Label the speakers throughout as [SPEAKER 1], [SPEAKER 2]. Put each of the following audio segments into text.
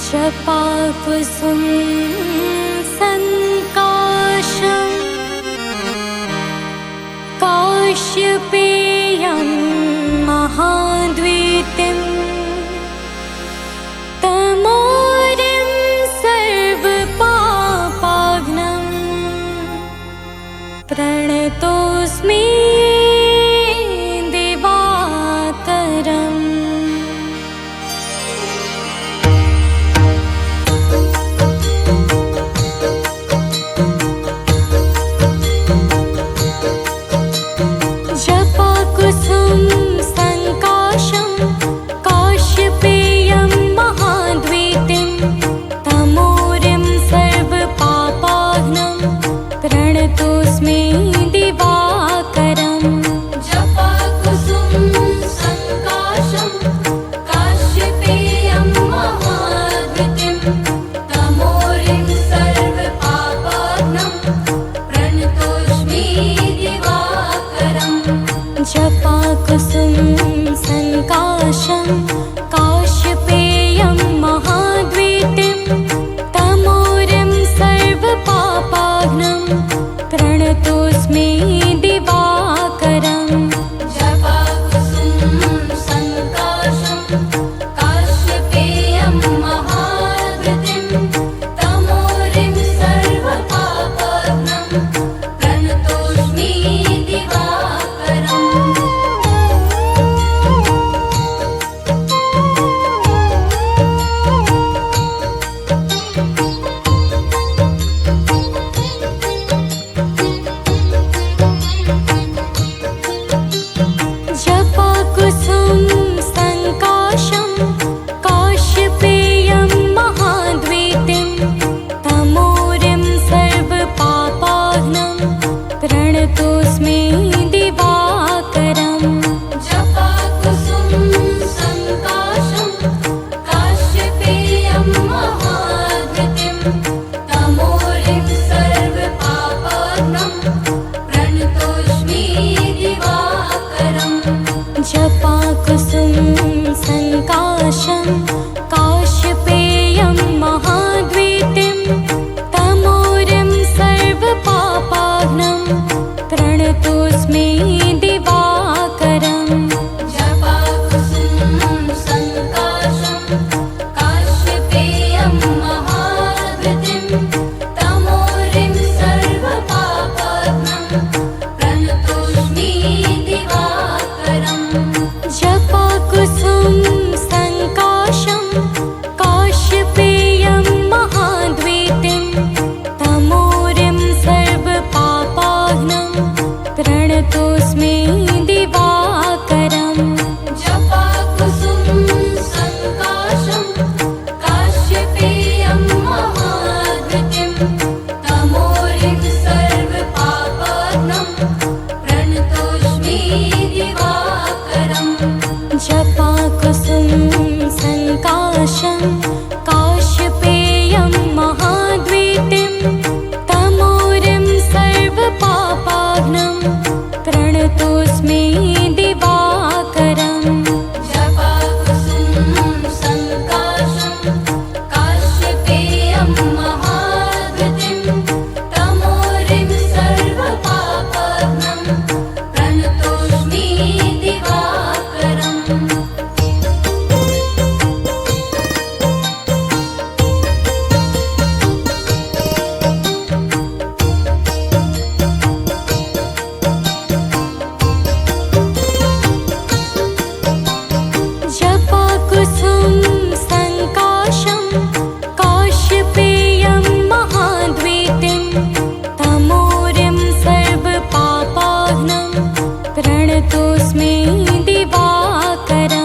[SPEAKER 1] जपाकुसुम संकाशं काश्यपेयं महाद्वीतिं तमोरिं सर्वपापाघ्नं प्रणतोऽस्मि दिवाकरम्। जपाकुसुम संकाशं काश्यपेयं महाद्वीतिं तमोरिं सर्वपापाघ्नं प्रणतोऽस्मि दिवाकरम्।
[SPEAKER 2] जपाकुसुम संकाशं काश्यपेयं महाद्वीतिं तमोरिं सर्वपापाघ्नं प्रणतोऽस्मि दिवाकरम्।
[SPEAKER 1] जपाकुसुम संकाशं काश्यपेयं महाद्वीतिं तमोरिं सर्वपापाघ्नं प्रणतोऽस्मि दिवाकरम्।
[SPEAKER 2] जपाकुसुम संकाशं काश्यपेयं महाद्वीतिं तमोरिं सर्वपापाघ्नं प्रणतोऽस्मि दिवाकरम्।
[SPEAKER 1] जपाकुसुम संकाशं काश्यपेयं महाद्वीतिं तमोरिं सर्वपापाघ्नं प्रणतोऽस्मि दिवाकरम्।
[SPEAKER 2] जपाकुसुम संकाशं काश्यपेयं महाद्वीतिं तमोरिं सर्वपापाघ्नं प्रणतोऽस्मि दिवाकरम्।
[SPEAKER 1] जपाकुसुम संकाशं काश्यपेयं महाद्वीतिं तमोरिं सर्वपापाघ्नं प्रणतोऽस्मि दिवाकरम्।
[SPEAKER 2] जपाकुसुम संकाशं काश्यपेयं महाद्वीतिं तमोरिं सर्वपापाघ्नं प्रणतोऽस्मि दिवाकरम्।
[SPEAKER 1] जपाकुसुम संकाशं काश्यपेयं महाद्वीतिं तमोरिं सर्वपापाघ्नं प्रणतोऽस्मि दिवाकरम्।
[SPEAKER 2] जपाकुसुम संकाशं काश्यपेयं महाद्वीतिं तमोरिं सर्वपापाघ्नं प्रणतोऽस्मि दिवाकरम्।
[SPEAKER 1] जपाकुसुम संकाशं काश्यपेयं महाद्वीतिं तमोरिं सर्वपापाघ्नं प्रणतोऽस्मि दिवाकरम्।
[SPEAKER 2] जपाकुसुम संकाशं काश्यपेयं महाद्वीतिं तमोरिं सर्वपापाघ्नं प्रणतोऽस्मि दिवाकरम्।
[SPEAKER 1] जपाकुसुम संकाशं काश्यपेयं महाद्वीतिं तमोरिं सर्वपापाघ्नं प्रणतोऽस्मि दिवाकरम्।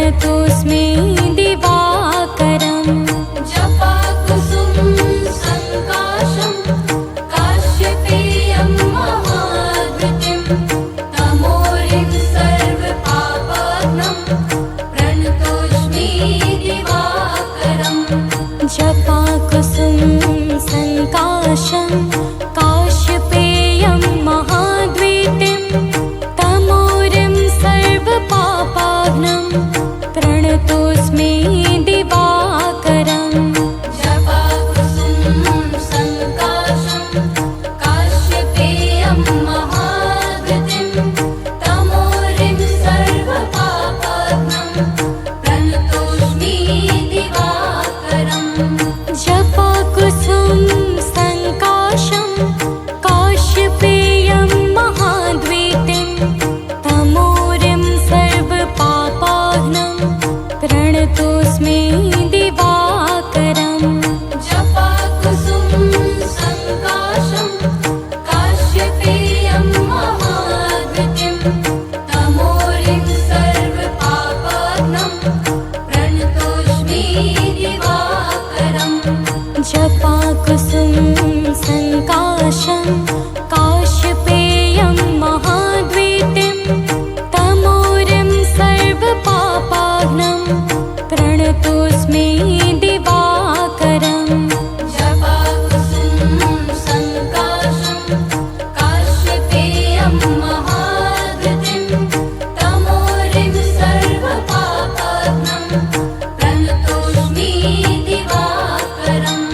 [SPEAKER 1] प्रणतोऽस्मि दिवाकरम्
[SPEAKER 2] जपाकुसुमं सङ्काशं काश्यपेयं महाद्युतिं तमोरिं सर्वपापाग्नं प्रणतोऽस्मि दिवाकरम्
[SPEAKER 1] जपाकुसुमं सङ्काशं काश्यपेयं महाद्वीतिं तमोरिं सर्वपापाग्नं प्रणतोऽस्मि दिवाकरम्
[SPEAKER 2] जपाकुसुमं सङ्काशं काश्यपेयं महाद्युतिं तमोरिं सर्वपापाग्नं प्रणतोऽस्मि दिवाकरम्
[SPEAKER 1] जपाकुसुमं सङ्काशं काश्यपेयं महाद्वीतिं तमोरिं सर्वपापाग्नं प्रणतोऽस्मि दिवाकरम्
[SPEAKER 2] जपाकुसुमं सङ्काशं काश्यपेयं महाद्युतिं तमोरिं सर्वपापाग्नं प्रणतोऽस्मि दिवाकरम्
[SPEAKER 1] जपाकुसुमं सङ्काशं काश्यपेयं महाद्वीतिं तमोरिं सर्वपापाग्नं प्रणतोऽस्मि दिवाकरम्
[SPEAKER 2] जपाकुसुमं सङ्काशं काश्यपेयं महाद्युतिं तमोरिं सर्वपापाग्नं प्रणतोऽस्मि दिवाकरम्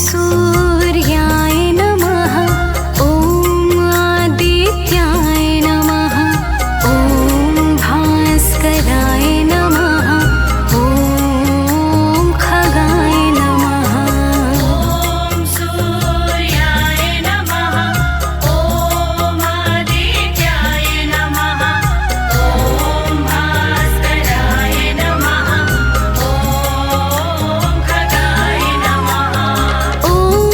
[SPEAKER 1] सूर्याय नमः ॐ आदित्याय नमः ॐ भास्कराय नमः ॐ खगाय नमः
[SPEAKER 2] ॐ सूर्याय नमः ॐ आदित्याय नमः ॐ भास्कराय नमः ॐ खगाय नमः
[SPEAKER 1] ॐ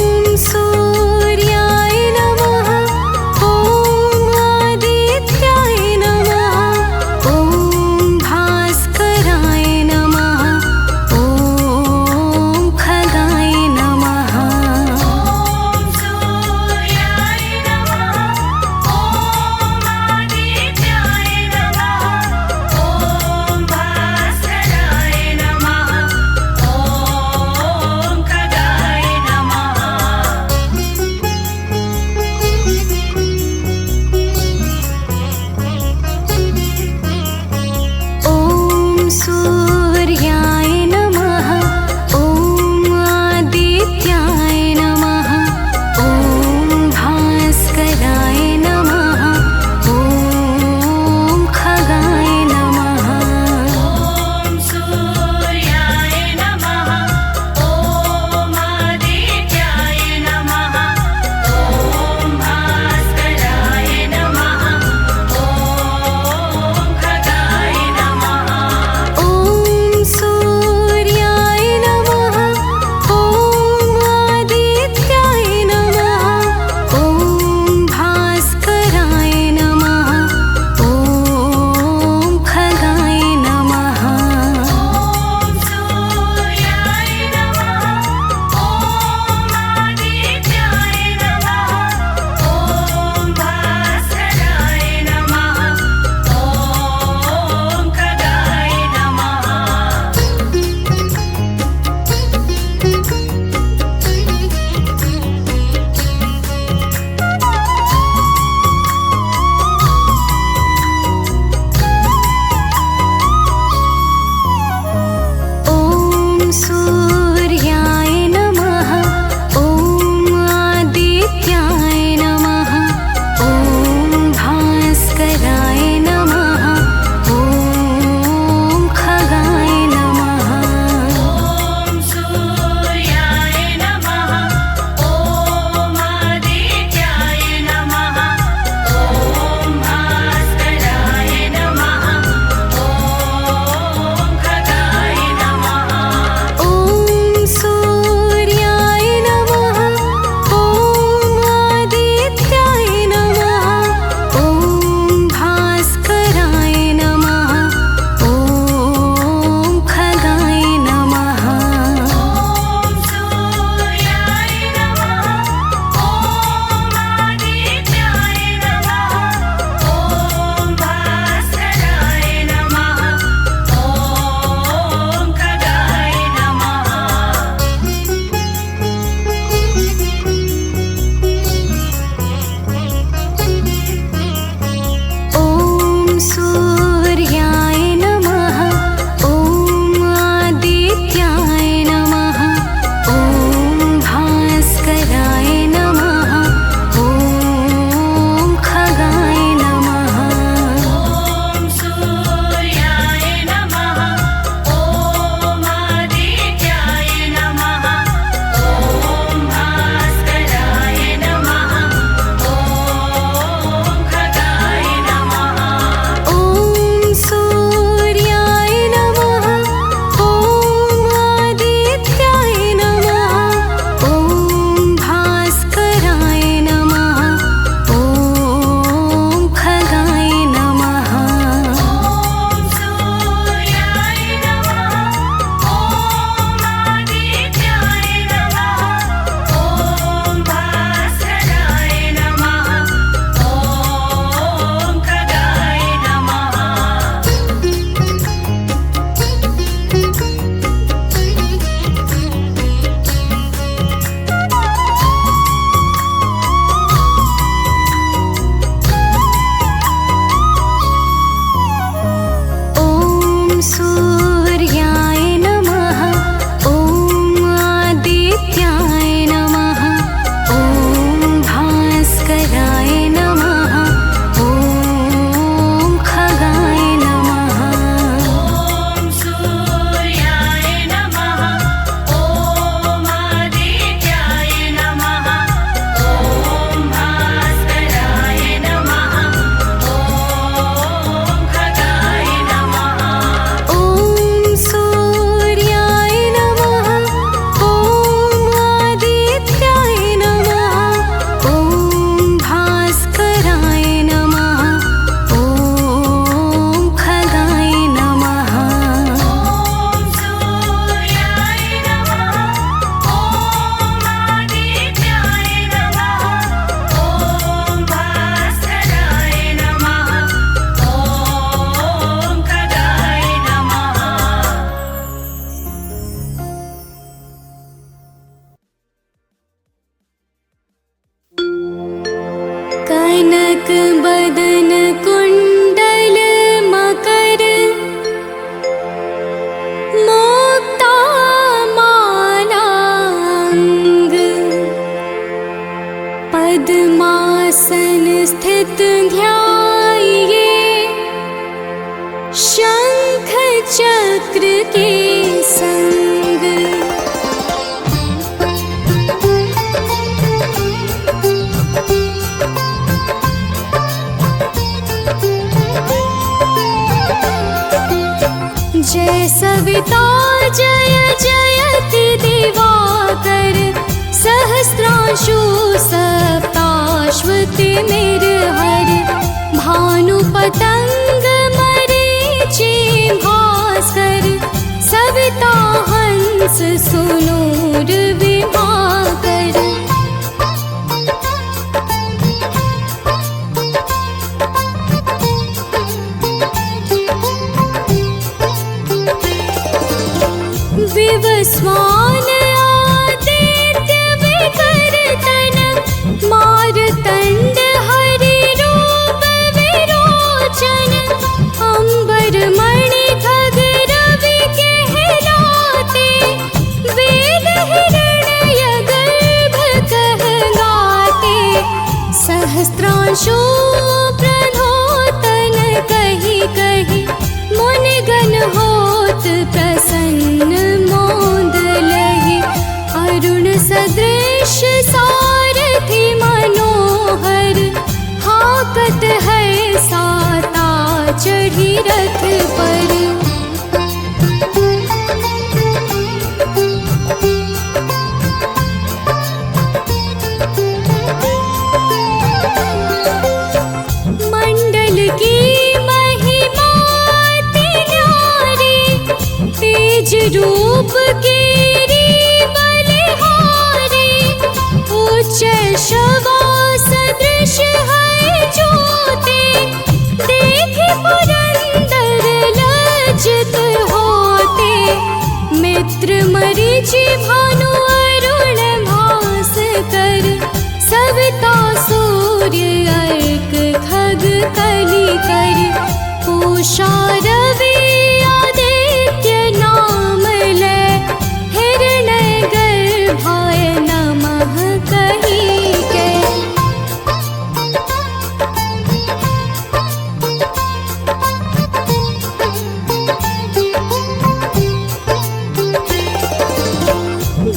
[SPEAKER 1] बदन कुंडल मकर मुक्ता मालांग पद्मासन स्थित ध्याये शंख चक्र के संग। जय सविता जय जयति दिवाकर सहस्रांशु सप्ताश्वति निर्हर भानु पतंग मरीचि भास्कर सविता हंस सुनूर विभाकर। विवस्वान आदित्य विकर्तन मारतंड हरि रूप विरोचन अंबर मणि खग रवि कहलाते वेद हिरण्य गर्भ कहलाते सहस्त्रांशु प्रधोतन कही कही मुनिगण होत प्रसन्न मोद लहि अरुण सदृश सारथि मनोहर हाकत है साता चढ़ी रथ पर। मंडल की महिमा तिनारी तेज रूप केरी बलिहारी उच्च शवा सदृश है ज्योति देखि पुरंदर लज्जित होते मित्र मरीचि भानु अरुण भास्कर सविता सूर्य अर्क खग कली कर पूषा रवि आदित्य नाम ले हिरण्य गर्भाय नमः कही के।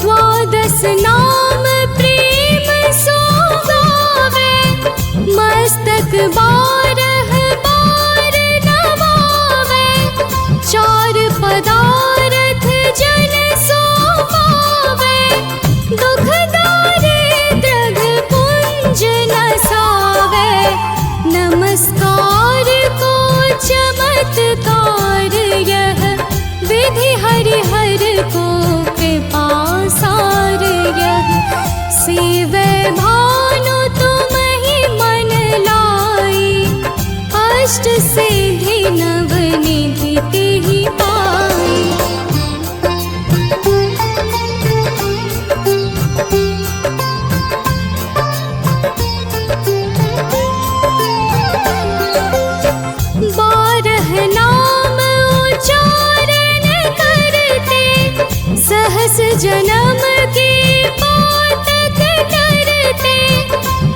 [SPEAKER 1] द्वादश नाम प्रेम सो गावे मस्तक बारह बार नवावे चार पदार्थ जन सो पावे दुख दारिद्र्य पुंज नसावे नमस्कार को चमत्कार यह विधि हरिहर को कृपा सार यह सेवै भानु तुम ही मन लाई अष्ट सिद्धि नव निधि तेहि पाई। बारह नाम उच्चारण करते सहस जन्म की पातक करते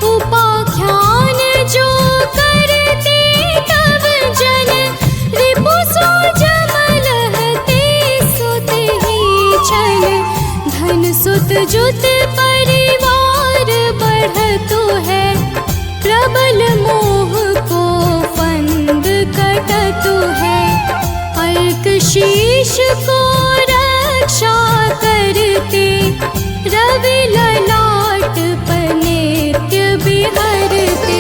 [SPEAKER 1] उपाख्यान जो करते तब जन रिपु सो जमलहते सुत ही छल धन सुत जुत परिवार बढ़तो है प्रबल मोह को फंद कटतो है अर्क शीश को रक्षा करते रवि ललाट पर नित्य बिहरते।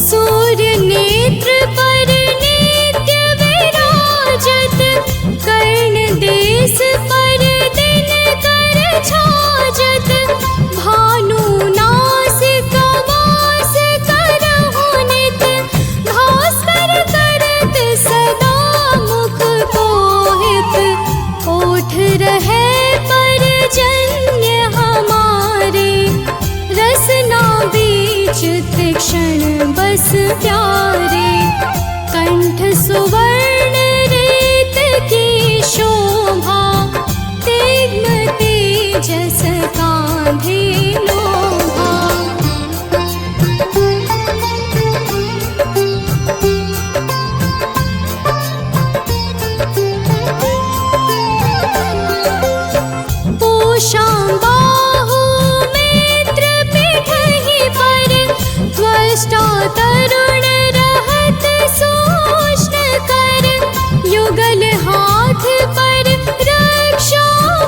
[SPEAKER 1] सूर्य नेत्र पर नित्य विराजत कर्ण देश पर दिन कर छाजत भानु नासि चित क्षण बस प्यारे। कंठ सुवर्ण रेत की शोभा, तेग तेजस कांधे लोहा। पूषां बाहु मित्र पिठहि पर, त्वष्टा तरुण रहत सूक्ष्म कर। युगल हाथ पर रक्षा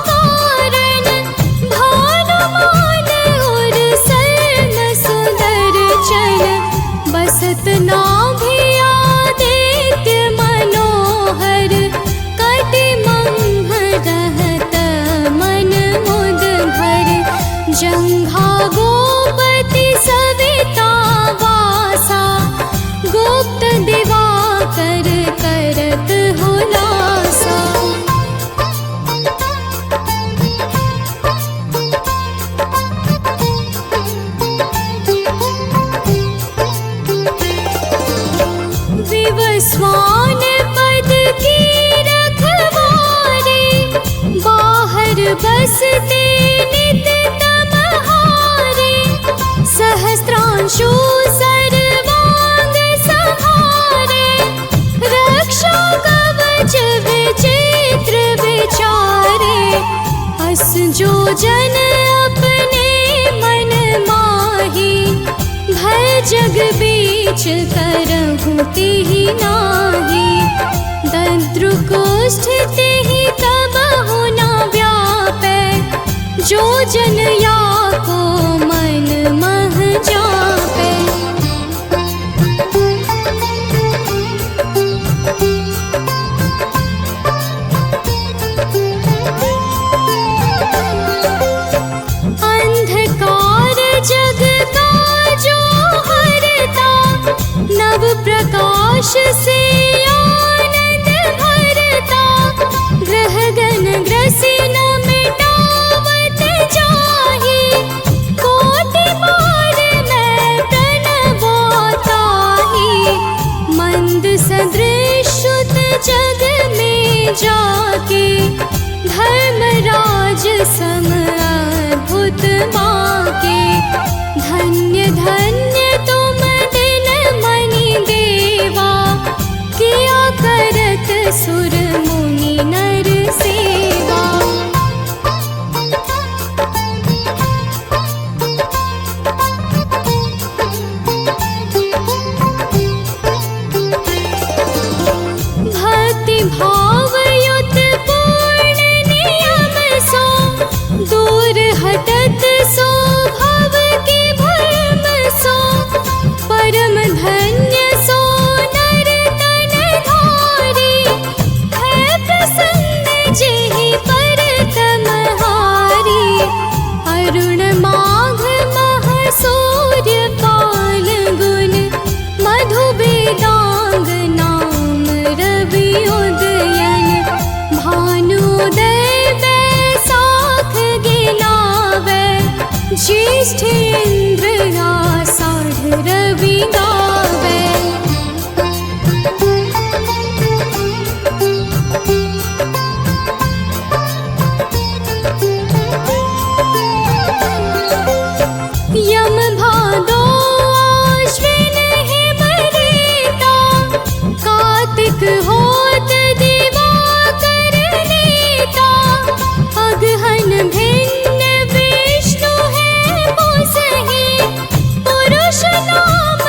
[SPEAKER 1] कारण, भानुमान और सर्ण सुदर्शन। बसत नाभि आदित्य मनोहर, कटि मंह रहत मन मुद भर। जंघा गोपति सविता वासा, गुप्त दिवाकर करत हुलासा। विवस्वान पद की रखवारे, बाहर बसते नित तमहारे। सहस्त्रांशु सर्वांग संहारे, रक्षा कवच विचित्र विचारे। अस जो जन अपने मन माही, भय जग बीच करहु तिहि नाही। दंद्रु कुष्ठ तिहि कबहु न व्यापै, जो जन या को मन मह जापै। अंधकार जग का जो हरता, नव प्रकाश से आनंद भरता। ग्रहगण ग्रसी न मिटावत जाहि, कोटि बार मैं प्रणवताहि। मंद सदृश सुत जग में जाके, धर्मराज सम अद्भुत बाके। धन्य धन्य तुम दिन मणि देवा, किया करत सुर मुनि नर सेवा। भक्ति भाव युत पूर्ण नियम सो, दूर हटत सो भव के भरम सो। परम धन्य सो नर तन धारी, है प्रसन्न जेहि पर तमहारी। अरुण माघ मह सूर्य पाल गुण, मधु वेदांग नाम रवि उदयन। भानुदय बैसाख गिनावै, ज्येष्ठ इंद्र आषाढ़ रवि गावै। यम भादो आश्विन हिम रेता, कार्तिक होत दिवाकर नेता। अगहन भिन्न विष्णु है मुसहि, पुरुष नाम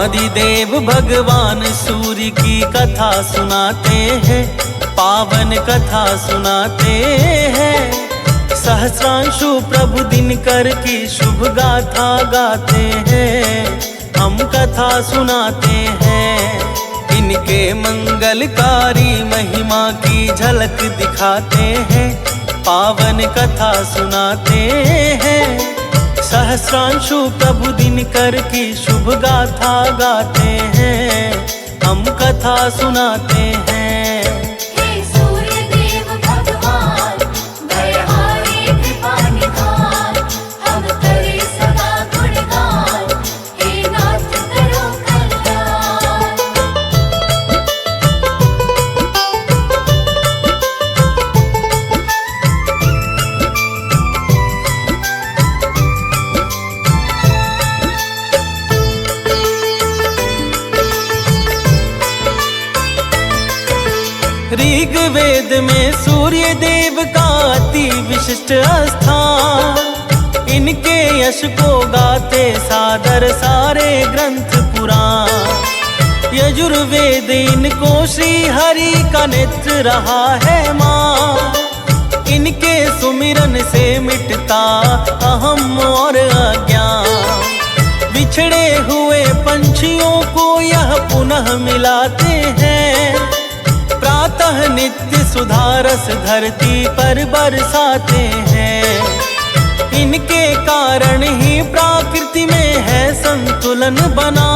[SPEAKER 3] आदिदेव भगवान सूर्य की कथा सुनाते हैं, पावन कथा सुनाते हैं। सहस्रांशु प्रभु दिनकर की शुभ गाथा गाते हैं, हम कथा सुनाते हैं। इनके मंगलकारी महिमा की झलक दिखाते हैं, पावन कथा सुनाते हैं। सहस्रांशु प्रभु दिनकर की शुभ गाथा गाते हैं, हम कथा सुनाते हैं।
[SPEAKER 2] हे सूर्य देव भगवान, दयाहारी कृपा निधान, हम करे सदा गुणगान, हे नाथ करो कल्याण।
[SPEAKER 3] ऋग्वेद में सूर्य देव का अति विशिष्ट स्थान, इनके यश को गाते सादर सारे ग्रंथ पुराण। यजुर्वेद इनको श्री हरि का नेत्र रहा है माँ, इनके सुमिरन से मिटता अहम और अज्ञान। बिछड़े हुए पंछियों को यह पुनः मिलाते हैं, प्रातः नित्य सुधारस धरती पर बरसाते हैं। इनके कारण ही प्रकृति में है संतुलन बना,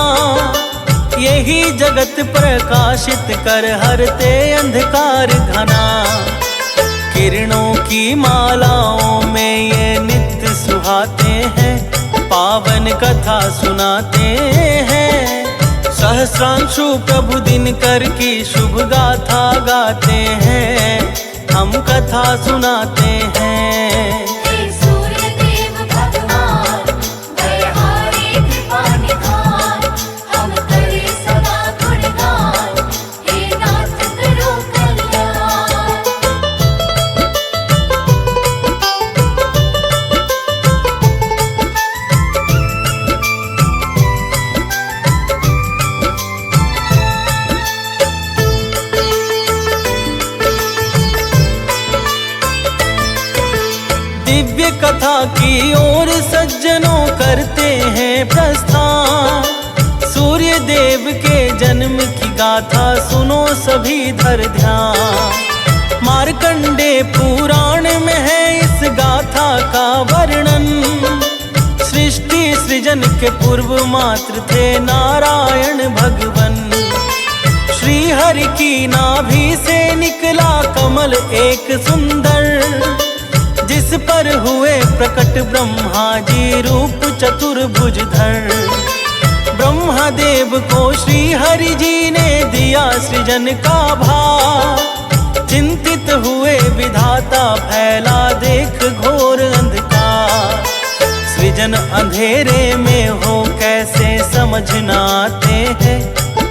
[SPEAKER 3] यही जगत प्रकाशित कर हरते अंधकार घना। किरणों की मालाओं में ये नित्य सुहाते हैं, पावन कथा सुनाते हैं। सहस्रांशु प्रभु दिनकर की शुभ गाथा गाते हैं, हम कथा सुनाते हैं।
[SPEAKER 2] हे सूर्य देव भगवान, दयाहारी कृपा निधान, हम करे सदा गुणगान, हे नाथ करो कल्याण।
[SPEAKER 3] दिव्य कथा की ओर सज्जनों करते हैं प्रस्थान। सूर्य देव के जन्म की गाथा सुनो सभी धर ध्यान। मार्कंडे पुराण में है इस गाथा का वर्णन, सृष्टि सृजन के पूर्व मात्र थे नारायण भगवन। श्री हरि की नाभि से निकला कमल एक सुंदर, जिस पर हुए प्रकट ब्रह्मा जी रूप चतुर्भुजधर। ब्रह्मा देव को श्री हरि जी ने दिया सृजन का भाव, चिंतित हुए विधाता फैला देख घोर अंधकार। सृजन अंधेरे में हो कैसे समझ न आते हैं,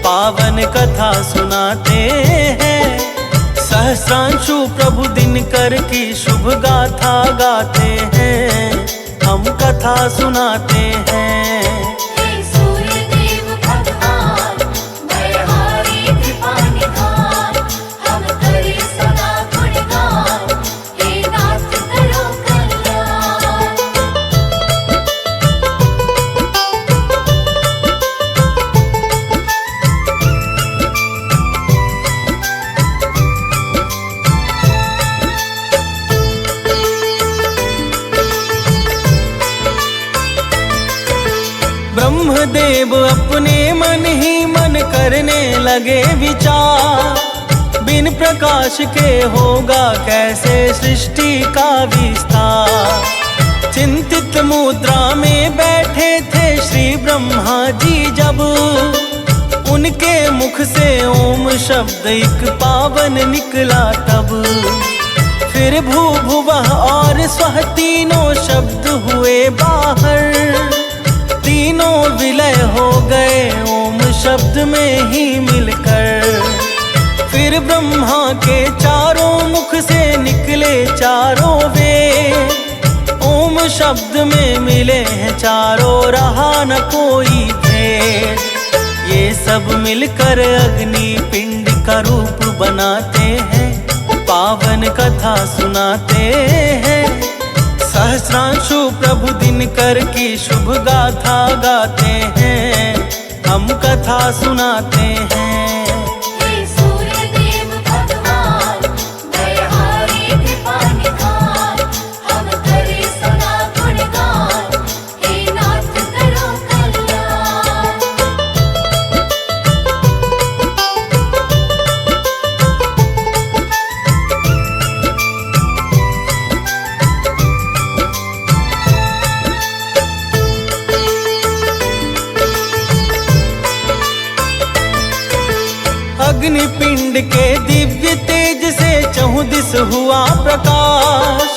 [SPEAKER 3] पावन कथा सुनाते हैं। सहस्रांशु प्रभु दिनकर की शुभ गाथा गाते हैं, हम कथा सुनाते हैं।
[SPEAKER 2] हे सूर्य देव भगवान, दयाहारी कृपा निधान, हम करे सदा गुणगान, हे नाथ करो कल्याण।
[SPEAKER 3] ब्रह्मदेव अपने मन ही मन करने लगे विचार, बिन प्रकाश के होगा कैसे सृष्टि का विस्तार। चिंतित मुद्रा में बैठे थे श्री ब्रह्मा जी जब, उनके मुख से ओम शब्द एक पावन निकला तब। फिर भू भुवः और स्वः तीनों शब्द हुए बाहर, तीनों विलय हो गए ओम शब्द में ही मिलकर। फिर ब्रह्मा के चारों मुख से निकले चारों वेद, ओम शब्द में मिले हैं चारों, रहा न कोई भेद। ये सब मिलकर अग्नि पिंड का रूप बनाते हैं, पावन कथा सुनाते हैं। सहस्रांशु प्रभु दिनकर की शुभ गाथा गाते हैं, हम कथा सुनाते हैं।
[SPEAKER 2] हे सूर्य देव भगवान, दयाहारी कृपा निधान, हम करे सदा गुणगान, हे नाथ करो कल्याण।
[SPEAKER 3] अग्नि पिंड के दिव्य तेज से चहुदिस हुआ प्रकाश,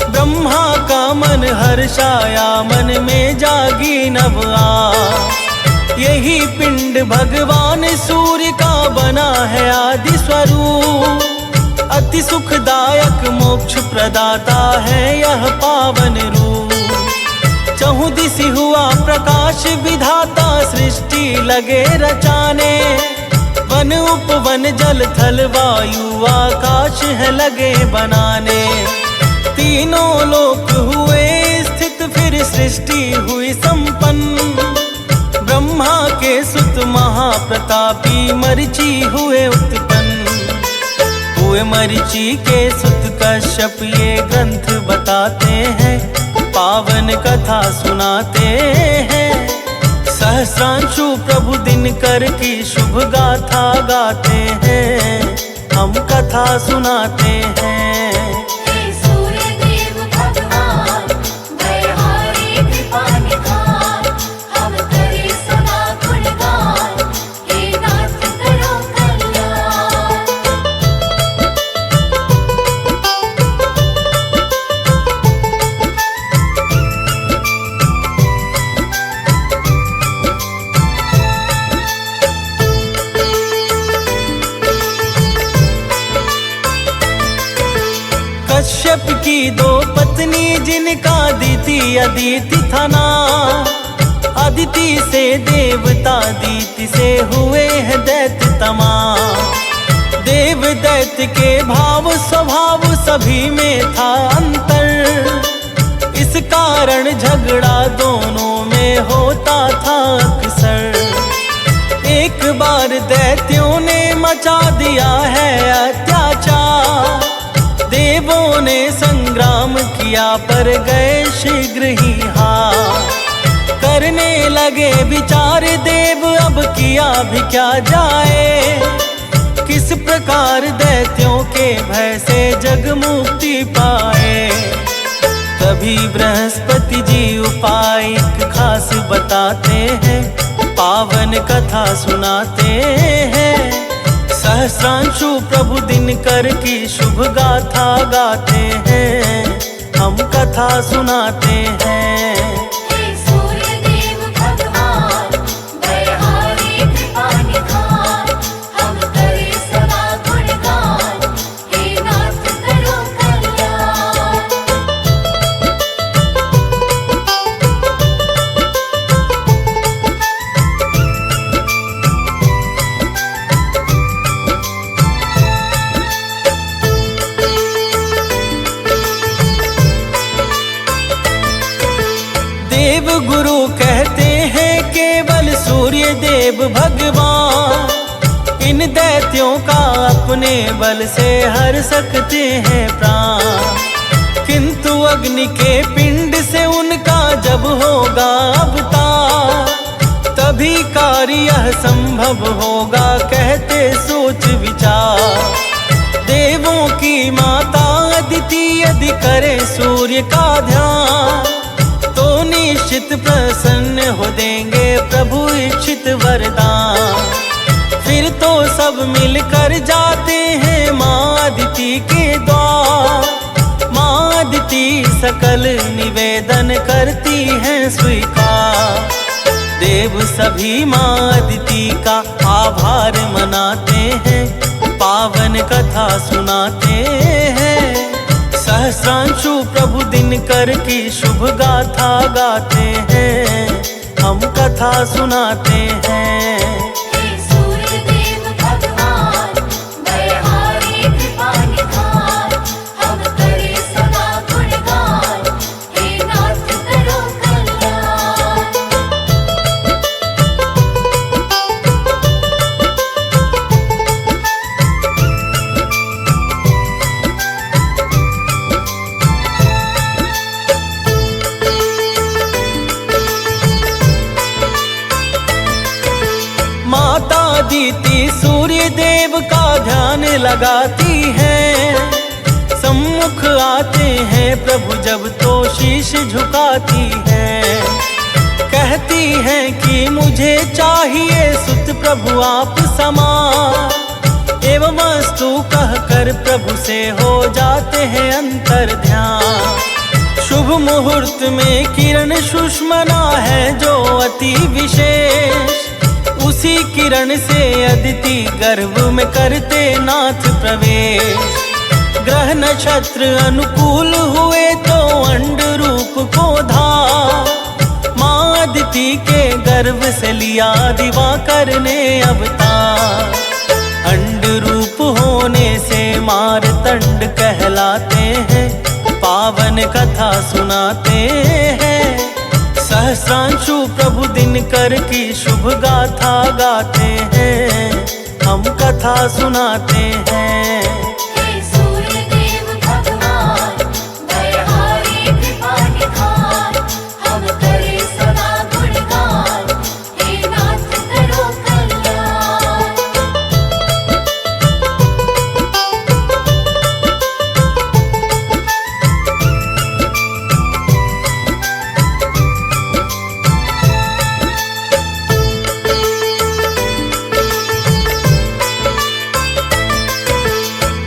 [SPEAKER 3] ब्रह्मा का मन हर्षाया, मन में जागी नव आस। यही पिंड भगवान सूर्य का बना है आदि स्वरूप, अति सुखदायक मोक्ष प्रदाता है यह पावन रूप। चहुदिस हुआ प्रकाश विधाता सृष्टि लगे रचाने, वन उपवन जल थल वायु आकाश है लगे बनाने। तीनों लोक हुए स्थित, फिर सृष्टि हुई संपन्न, ब्रह्मा के सुत महाप्रतापी मरीचि हुए उत्पन्न। हुए मरीचि के सुत कश्यप ये ग्रंथ बताते हैं, पावन कथा सुनाते हैं। सहस्रांशु प्रभु दिनकर की शुभ गाथा गाते हैं, हम कथा सुनाते हैं।
[SPEAKER 2] हे सूर्य देव भगवान, दयाहारी कृपा निधान, हम करे सदा गुणगान, हे नाथ करो कल्याण।
[SPEAKER 3] कश्यप की दो पत्नी जिनका अदिति अदिति था नाम, अदिति से देवता दीति से हुए हैं दैत्य तमाम। देव दैत्य के भाव स्वभाव सभी में था अंतर, इस कारण झगड़ा दोनों में होता था अक्सर। एक बार दैत्यों ने मचा दिया है अत्याचार, देवों ने संग्राम किया पर गए शीघ्र ही हार। करने लगे विचार देव अब किया भी क्या जाए, किस प्रकार दैत्यों के भय से जग मुक्ति पाए। तभी बृहस्पति जी उपाय एक खास बताते हैं, पावन कथा सुनाते हैं। सहस्रांशु प्रभु दिनकर की शुभ गाथा गाते हैं, हम कथा सुनाते हैं।
[SPEAKER 2] हे सूर्य देव भगवान, दयाहारी कृपा निधान, हम करे सदा गुणगान, हे नाथ करो कल्याण।
[SPEAKER 3] देव गुरु कहते हैं केवल सूर्य देव भगवान, इन दैत्यों का अपने बल से हर सकते हैं प्राण। किंतु अग्नि के पिंड से उनका जब होगा अवतार, तभी कार्य यह संभव होगा कहते सोच विचार। देवों की माता अदिति यदि करे सूर्य का ध्यान, तो निश्चित प्रसन्न हो देंगे प्रभु इच्छित वरदान। फिर तो सब मिलकर जाते हैं माँ अदिति के द्वार, माँ अदिति सकल निवेदन करती हैं स्वीकार। देव सभी माँ अदिति का आभार मनाते हैं, पावन कथा सुनाते हैं। सहस्रांशु प्रभु दिनकर की शुभ गाथा गाते हैं, हम कथा सुनाते हैं।
[SPEAKER 2] हे
[SPEAKER 3] अदिति सूर्य देव का ध्यान लगाती है। सम्मुख आते हैं प्रभु जब तो शीश झुकाती है। कहती हैं कि मुझे चाहिए सुत प्रभु आप समान, एवं वस्तु कह कर प्रभु से हो जाते हैं अंतर ध्यान। शुभ मुहूर्त में किरण सुषमना है जो अति विशेष, उसी किरण से अदिति गर्भ में करते नाथ प्रवेश। ग्रह नक्षत्र अनुकूल हुए तो अंड रूप को धार, माँ अदिति के गर्भ से लिया दिवाकर ने अवतार। अंड रूप होने से मारतंड कहलाते हैं, पावन कथा सुनाते हैं। सहस्रांशु प्रभु दिनकर की शुभ गाथा गाते हैं, हम कथा सुनाते हैं।
[SPEAKER 2] हे सूर्य देव भगवान, दयाहारी कृपा निधान, हम करे सदा गुणगान, हे नाथ करो कल्याण।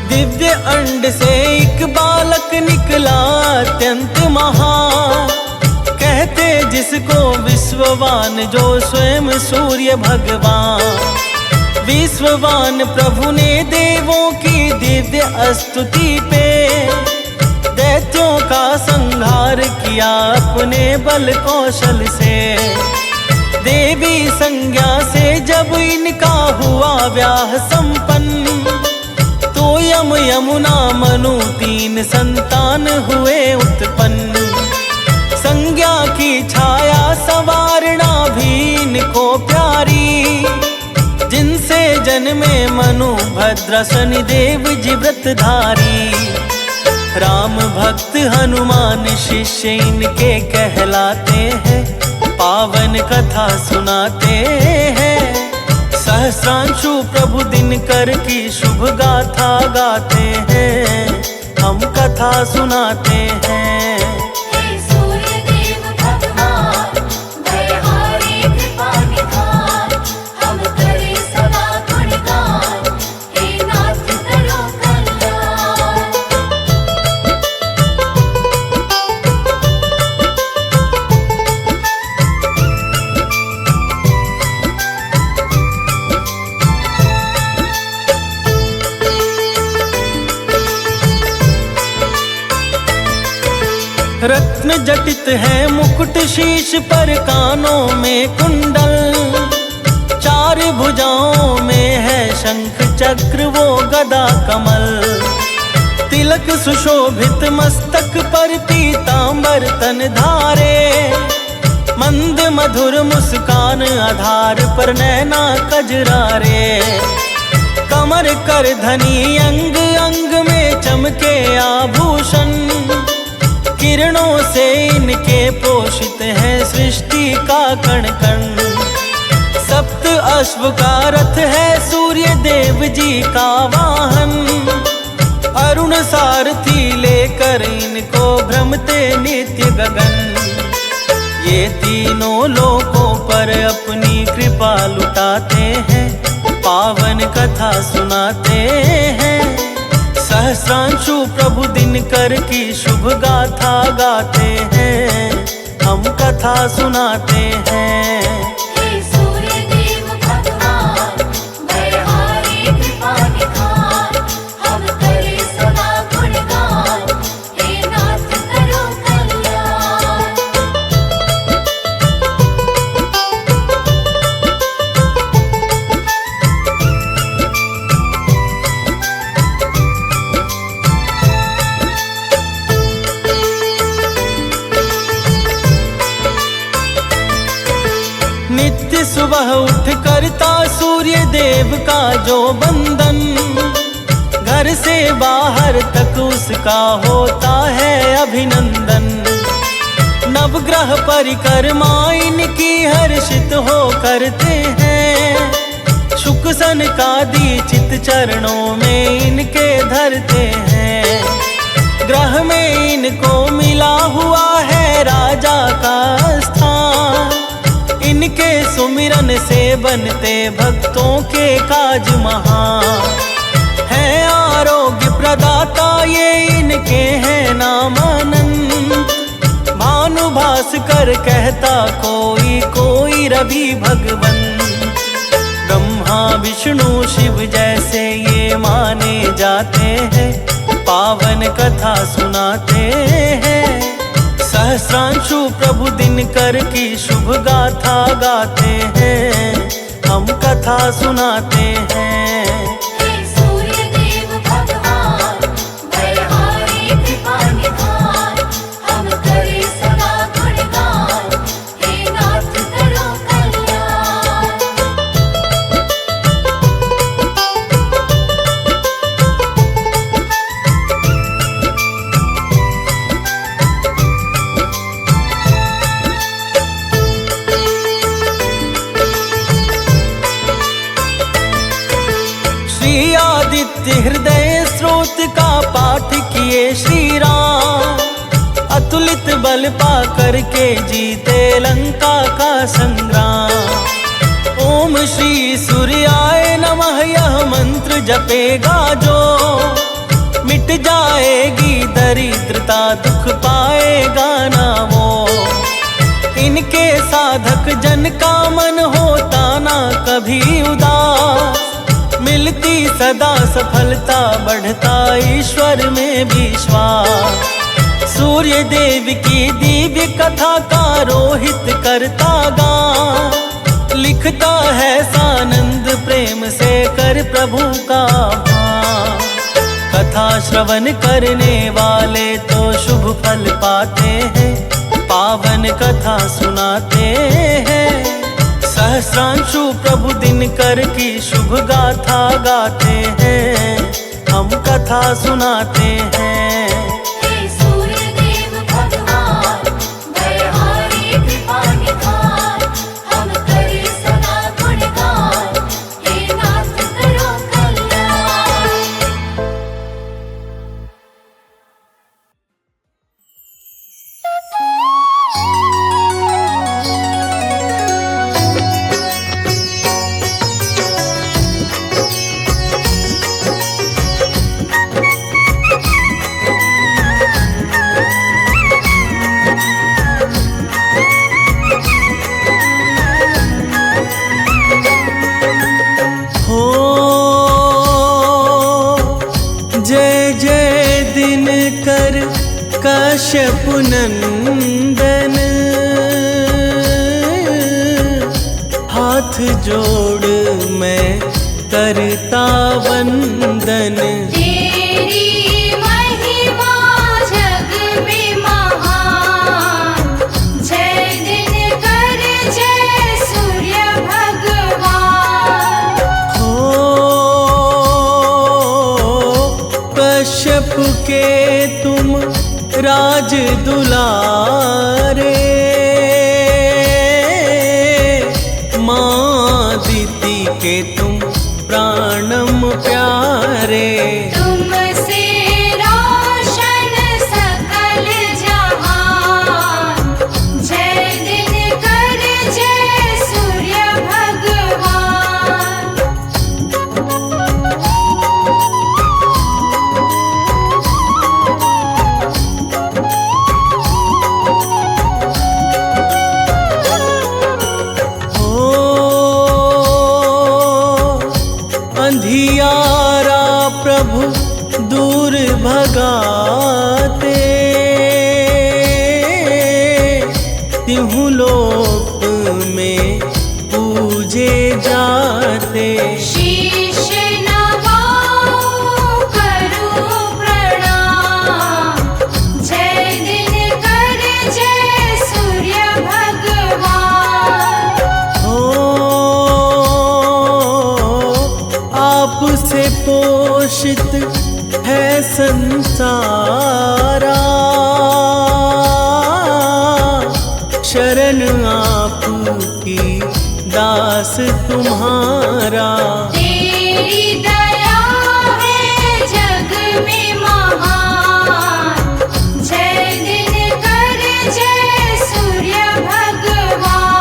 [SPEAKER 3] दिव्य अंड से एक बालक निकला अत्यंत महान, कहते जिसको विश्ववान जो स्वयं सूर्य भगवान। विश्ववान प्रभु ने देवों की दिव्य स्तुति पे दैत्यों का संहार किया अपने बल कौशल से। देवी संज्ञा से जब इनका हुआ व्याह संपन्न, तो यम यमुना मनु तीन संतान हुए उत्पन्न। संज्ञा की छाया सवारणा भी इनको प्यारी, जिनसे जन्मे मनु भद्र शनिदेव जी व्रतधारी। राम भक्त हनुमान शिष्य इनके कहलाते हैं, पावन कथा सुनाते हैं। सहस्रांशु प्रभु दिनकर की शुभ गाथा गाते हैं, हम कथा सुनाते हैं।
[SPEAKER 2] हे सूर्य देव भगवान, दयाहारी कृपा निधान, हम करे सदा गुणगान, हे नाथ करो कल्याण।
[SPEAKER 3] रत्न जटित है मुकुट शीश पर कानों में कुंडल, चार भुजाओं में है शंख चक्र वो गदा कमल। तिलक सुशोभित मस्तक पर पीतांबर तन धारे, मंद मधुर मुस्कान आधार पर नैना कजरारे। कमर कर धनी अंग अंग में चमके आभूषण, किरणों से इनके पोषित है सृष्टि का कण कण। सप्त अश्व का रथ है सूर्य देव जी का वाहन, अरुण सारथी लेकर इनको भ्रमते नित्य गगन। ये तीनों लोकों पर अपनी कृपा लुटाते हैं, पावन कथा सुनाते हैं। सहस्रांशु प्रभु दिनकर की शुभ गाथा गाते हैं, हम कथा सुनाते हैं।
[SPEAKER 2] हे सूर्य देव भगवान, दयाहारी कृपा निधान, हम करे सदा गुणगान, हे नाथ करो कल्याण।
[SPEAKER 3] नित्य सुबह उठ करता सूर्य देव का जो बंदन, घर से बाहर तक उसका होता है अभिनंदन। नवग्रह परिक्रमा इनकी हर्षित हो करते हैं, शुक सनकादि चित चरणों में इनके धरते हैं। ग्रह में इनको मिला हुआ है राजा का स्थान। इनके सुमिरन से बनते भक्तों के काज महान। है आरोग्य प्रदाता ये इनके हैं नाम अनंत। भानु भास्कर कहता कोई कोई रवि भगवंत। ब्रह्मा विष्णु शिव जैसे ये माने जाते हैं। पावन कथा सुनाते हैं। सहस्रांशु प्रभु दिनकर की शुभ गाथा गाते हैं। हम कथा सुनाते हैं।
[SPEAKER 2] हे सूर्य देव भगवान, बलहारी कृपा निधान, हम करे सदा गुणगान, हे नाथ करो कल्याण।
[SPEAKER 3] श्री आदित्य हृदय स्रोत का पाठ किए श्री राम। अतुलित बल पा करके जीते लंका का संग्राम। ओम श्री सूर्याय नमः यह मंत्र जपेगा जो। मिट जाएगी दरिद्रता दुख पाएगा ना वो। इनके साधक जन का मन होता ना कभी उदास। मिलती सदा सफलता बढ़ता ईश्वर में विश्वास। सूर्य देव की दिव्य कथा का रोहित करता गान। लिखता है सानंद प्रेम से कर प्रभु का भान। कथा श्रवण करने वाले तो शुभ फल पाते हैं। पावन कथा सुनाते हैं। सहस्रांशु प्रभु दिनकर की शुभ गाथा गाते हैं। हम कथा सुनाते हैं।
[SPEAKER 2] हे सूर्य देव भगवान, बलहारी कृपा निधान, हम करे सदा गुणगान, हे नाथ करो कल्याण।
[SPEAKER 3] हो जय जय दिनकर कश्यप नंदन। हाथ जोड़ मैं करता वंदन।
[SPEAKER 2] तेरी महिमा जग में महान, जय दिनकर जय सूर्य भगवान।
[SPEAKER 3] हो कश्यप के तुम राज दुलारे। माँ दीदी के तुम प्राणम प्यारे।
[SPEAKER 2] तुमसे रोशन सकल जहान, जय दिनकर जय सूर्य भगवान।
[SPEAKER 3] हो अंधियारा प्रभु दूर भगाते। तिहु लोक में पूजे जाते।
[SPEAKER 2] शीश नवाऊं करूं प्रणाम, जय दिनकर जय सूर्य भगवान।
[SPEAKER 3] हो आपसे पोषित है संसारा। शरण आपकी दास तुम्हारा।
[SPEAKER 2] तेरी दया है जग में महान, जय दिनकर जय सूर्य भगवान।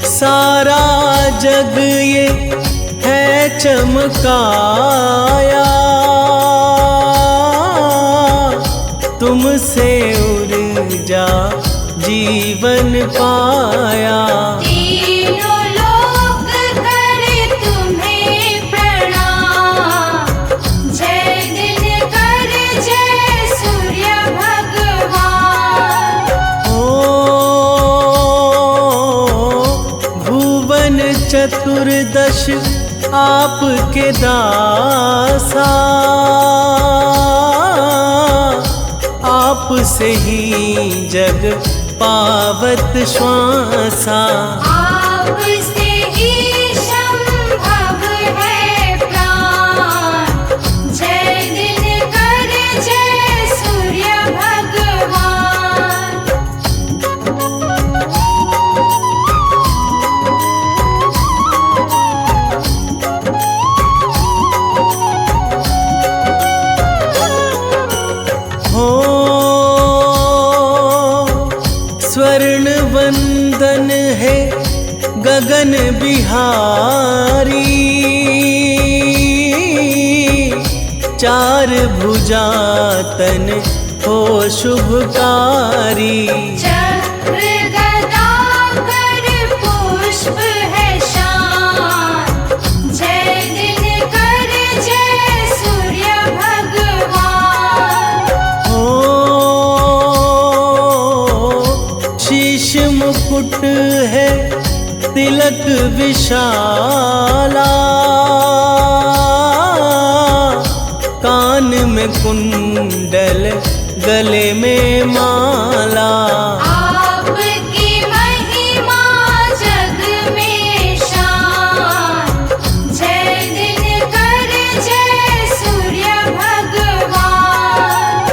[SPEAKER 3] सारा जग ये है चमकाया, तुमसे ऊर्जा जीवन पाया।
[SPEAKER 2] तीनों लोक करे तुम्हें प्रणाम, जय दिनकर जय सूर्य भगवान।
[SPEAKER 3] भुवन चतुर्दश आपके दासा, आप से ही जग पावत श्वासा।
[SPEAKER 2] आपसे ही संभव है प्राण, जय दिनकर जय सूर्य भगवान।
[SPEAKER 3] हो स्वर्ण वंदन है गगन बिहारी, चार भुजा तन हो शुभकारी।
[SPEAKER 2] चक्र गदा कर पुष्प है शान, जय दिनकर जय सूर्य भगवान।
[SPEAKER 3] हो शीश मुकुट है तिलक विशाला, कान में कुंडल गले में माला।
[SPEAKER 2] आपकी महिमा जग में शान, जय दिनकर जय सूर्य भगवान।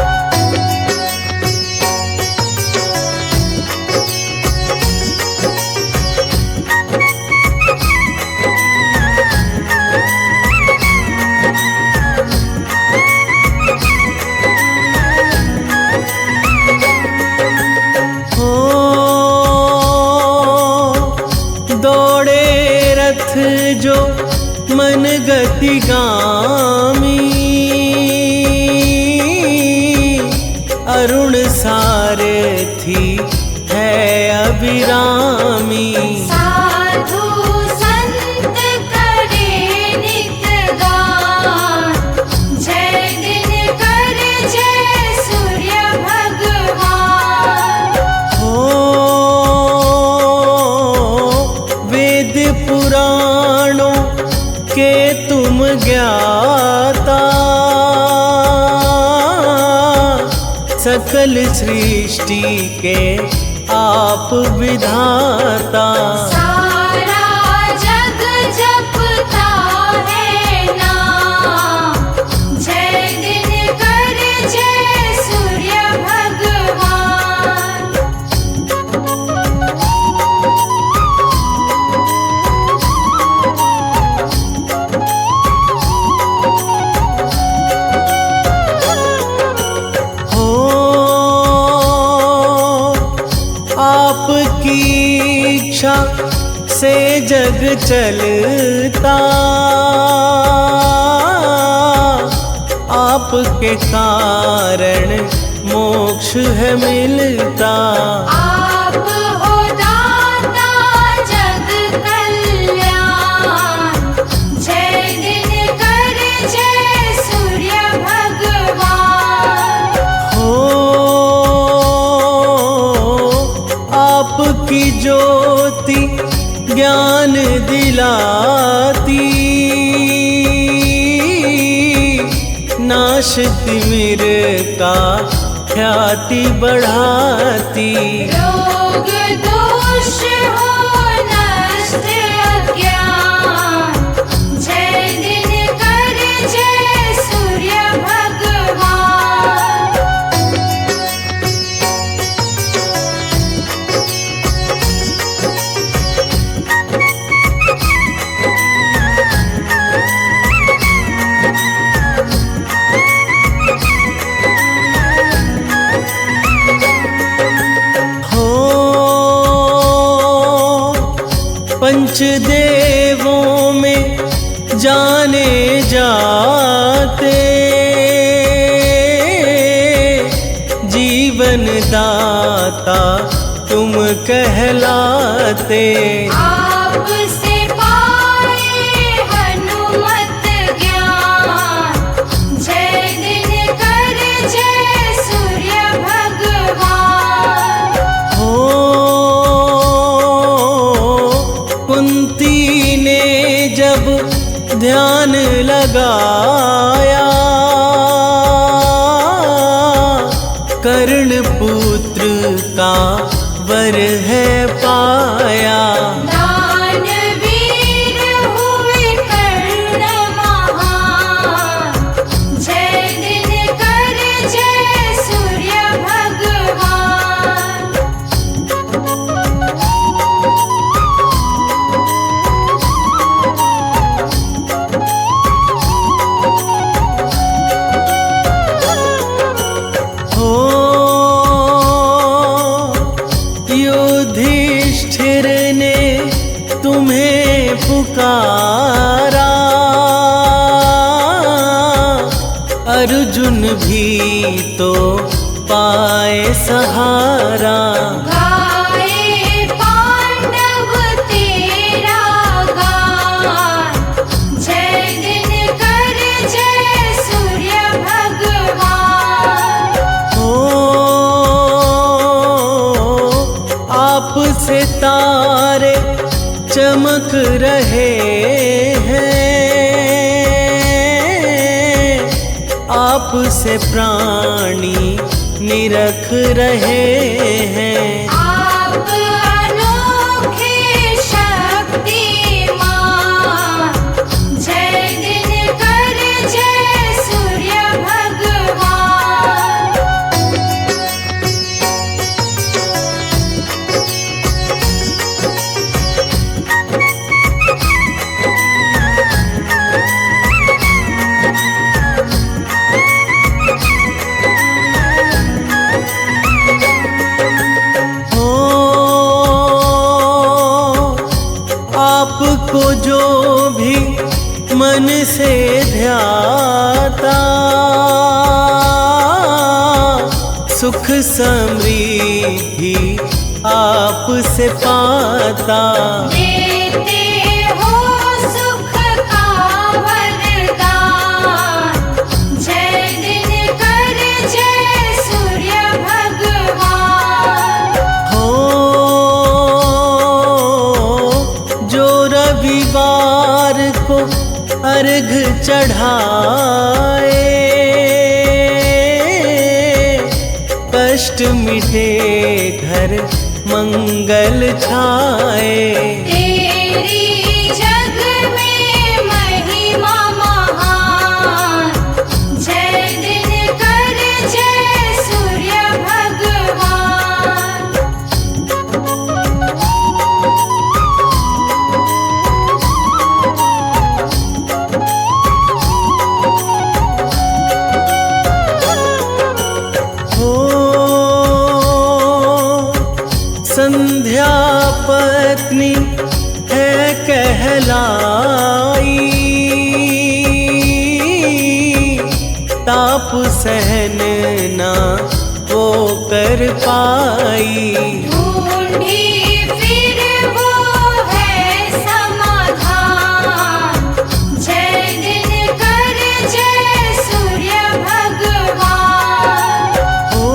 [SPEAKER 3] हो दौड़े रथ जो मन गतिगामी, अरुण सारथी है अभिरामी।
[SPEAKER 2] साधु संत करे नित गान, जय दिनकर जय सूर्य भगवान।
[SPEAKER 3] हो वेद पुराणों के तुम ज्ञाता, सकल सृष्टि के आप विधाता।
[SPEAKER 2] सारा जग जपता है नाम, जय दिनकर जय सूर्य भगवान।
[SPEAKER 3] हो आपकी इच्छा से जग चलता, आपके कारण मोक्ष है मिलता।
[SPEAKER 2] आप हो दाता जग कल्याण, जय दिनकर जय सूर्य भगवान।
[SPEAKER 3] हो आपकी ज्योति ज्ञान दिलाती, नाश तिमिर का ख्याति बढ़ाती।
[SPEAKER 2] रोग दोष हो नष्ट अज्ञान, जय दिनकर जय सूर्य भगवान।
[SPEAKER 3] पंचदेवों में जाने जाते, जीवन दाता तुम कहलाते।
[SPEAKER 2] आपसे पाए हनुमत ज्ञान, जय दिनकर जय सूर्य भगवान।
[SPEAKER 3] हो कुंती ने जब ध्यान लगाया, कर्ण पुत्र का वर है पाया।
[SPEAKER 2] दानवीर हुए कर्ण महान, जय दिनकर जय सूर्य भगवान।
[SPEAKER 3] हो युधिष्ठिर ने तुम्हें पुकारा, अर्जुन भी तो पाए सहारा।
[SPEAKER 2] गाए पांडव तेरा गान, जय दिनकर जय सूर्य भगवान।
[SPEAKER 3] हो आपसे तारे चमक रहे हैं, आपसे प्राणी निरख रहे हैं।
[SPEAKER 2] आप अनोखे शक्तिमान, जय दिनकर जय सूर्य भगवान।
[SPEAKER 3] हो आपको जो भी मन से ध्याता, सुख समृद्धि आपसे पाता।
[SPEAKER 2] देते हो सुख का वरदान, जय दिनकर जय सूर्य भगवान।
[SPEAKER 3] हो जो रविवार को अर्घ चढ़ाए, कष्ट मिटे घर मंगल छाए।
[SPEAKER 2] तेरी जग में महिमा महान, जय दिनकर जय सूर्य भगवान।
[SPEAKER 3] हो संध्या पत्नी है कहलाई, ताप सहन ना वो कर पाई।
[SPEAKER 2] ढूंढी फिर वो है समाधान, जय दिनकर जय सूर्य भगवान।
[SPEAKER 3] हो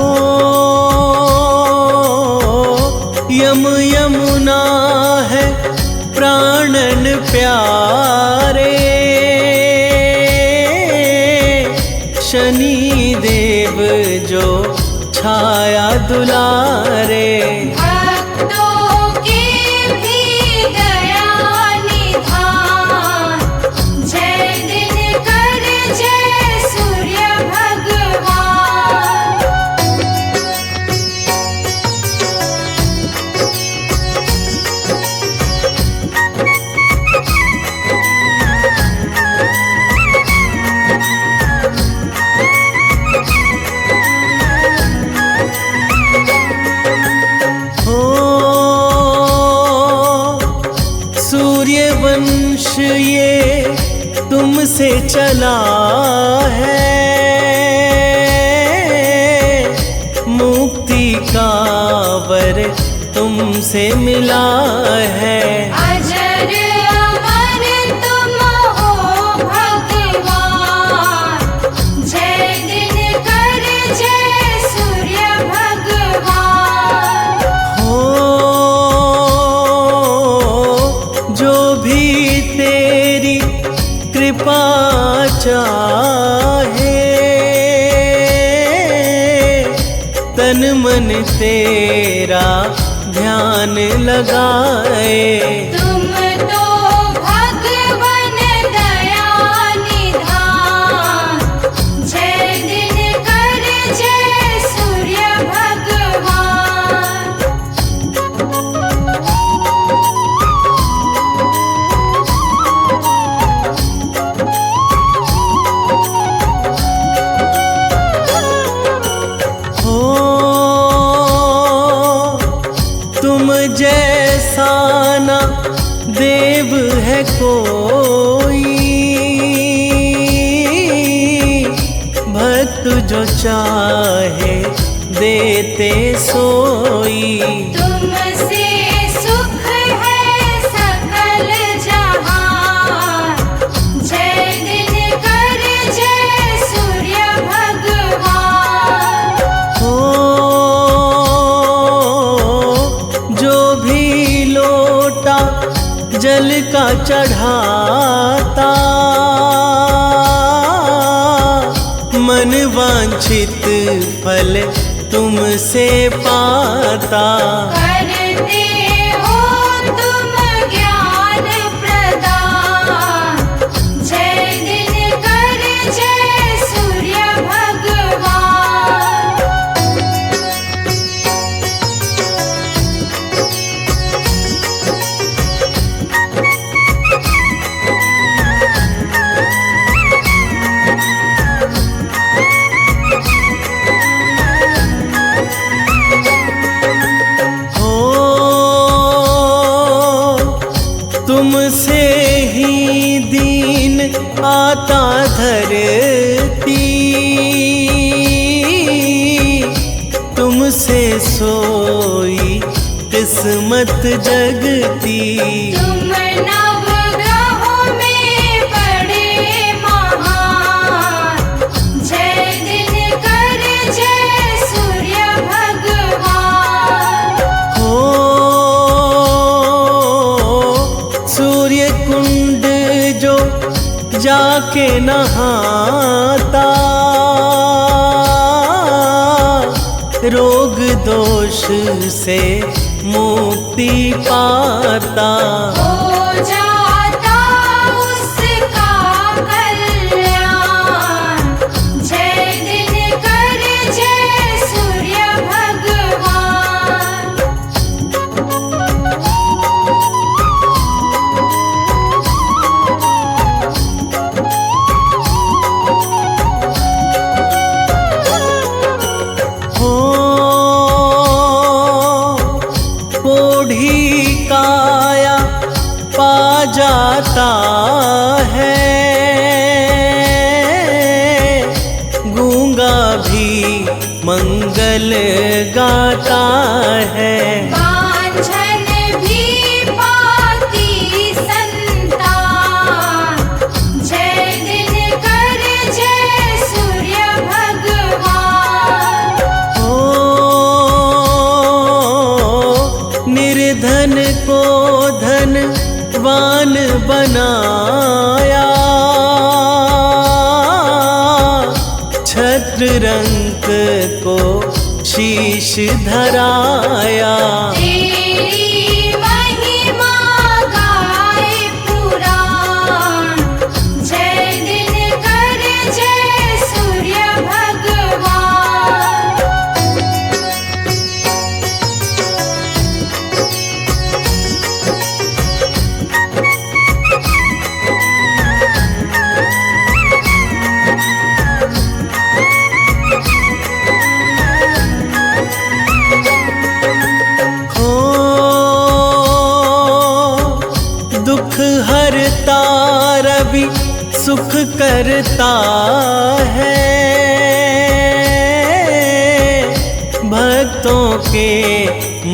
[SPEAKER 3] यमुना है प्राणन प्यारे, शनि देव जो छाया दुलारे।
[SPEAKER 2] भक्तों की भी दया निधान, जय दिनकर जय सूर्य भगवान।
[SPEAKER 3] सूर्यवंश ये तुमसे चला है, मुक्ति का वर तुमसे मिला है।
[SPEAKER 2] अजर अमर तुम हो भगवान, जय दिनकर जय सूर्य भगवान।
[SPEAKER 3] हो जो भी तेरी कृपा चाहे, तन मन तेरा ध्यान लगाए।
[SPEAKER 2] तुम तो भगवन दया निधान, जय दिनकर जय सूर्य भगवान।
[SPEAKER 3] हो तुम जैसा ना देव है कोई, भक्त जो चाहे देते सोई।
[SPEAKER 2] तुमसे सुख है सकल जहान, जय दिनकर जय सूर्य भगवान।
[SPEAKER 3] हो जो भी लोटा जल का चढ़ाता, मन वांछित फल तुमसे पाता।
[SPEAKER 2] करते हो तुम ज्ञान प्रदान, जय दिनकर जय सूर्य भगवान।
[SPEAKER 3] हो तुमसे ही दीन आता धरती, तुमसे सोई किस्मत जगती।
[SPEAKER 2] तुम नवग्रहों में बड़े महान, जय दिनकर जय सूर्य भगवान।
[SPEAKER 3] हो सूर्य कुंड जो जाके नहाता, रोग दोष से मुक्ति पाता।
[SPEAKER 2] हो जाता उसका कल्याण, जय दिनकर जय सूर्य भगवान।
[SPEAKER 3] हो पोढ़ी काया पा जाता है, गूंगा भी मंगल गाता है।
[SPEAKER 2] बांझन भी पाती संतान, जय दिनकर जय सूर्य भगवान।
[SPEAKER 3] हो निर्धन को धनवान बनाया, छत्र रंक को शीश धराया।
[SPEAKER 2] तेरी महिमा गाए पुराण, जय दिनकर जय सूर्य भगवान।
[SPEAKER 3] हरता रवि सुख करता है, भक्तों के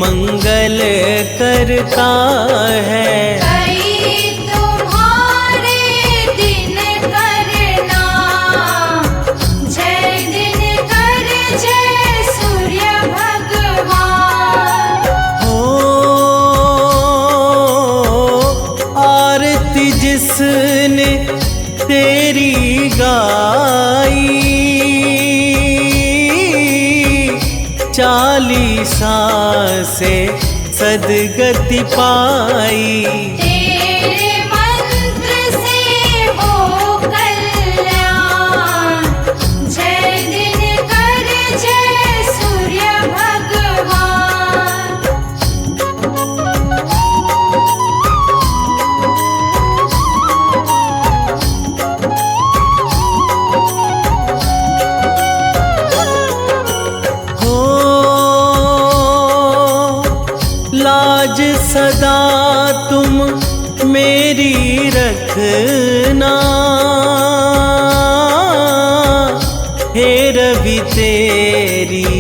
[SPEAKER 3] मंगल करता है।
[SPEAKER 2] कई तुम्हारे दिन करना, जय दिनकर जय सूर्य भगवान।
[SPEAKER 3] आरती जिसने तेरी गाई, 40 से सदगति पाई।
[SPEAKER 2] तेरे मंत्र से हो कल्याण, जय दिनकर जय सूर्य भगवान।
[SPEAKER 3] लाज सदा तुम मेरी रखना, हे रवि तेरी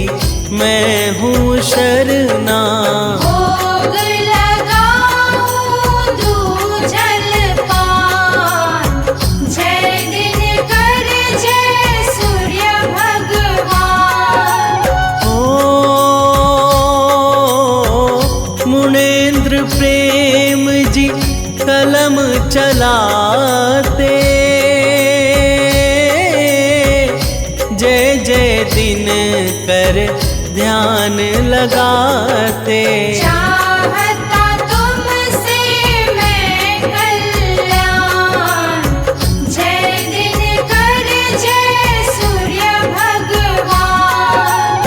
[SPEAKER 3] मैं हूँ शरणा।
[SPEAKER 2] भोग लगाऊं दूजल पान, जय दिनकर जय सूर्य भगवान।
[SPEAKER 3] मुनेन्द्र प्रेम जी कलम चलाते, जय जय दिनकर ध्यान लगाते।
[SPEAKER 2] चाहता तुमसे मैं कल्याण, जय दिनकर जय सूर्य भगवान।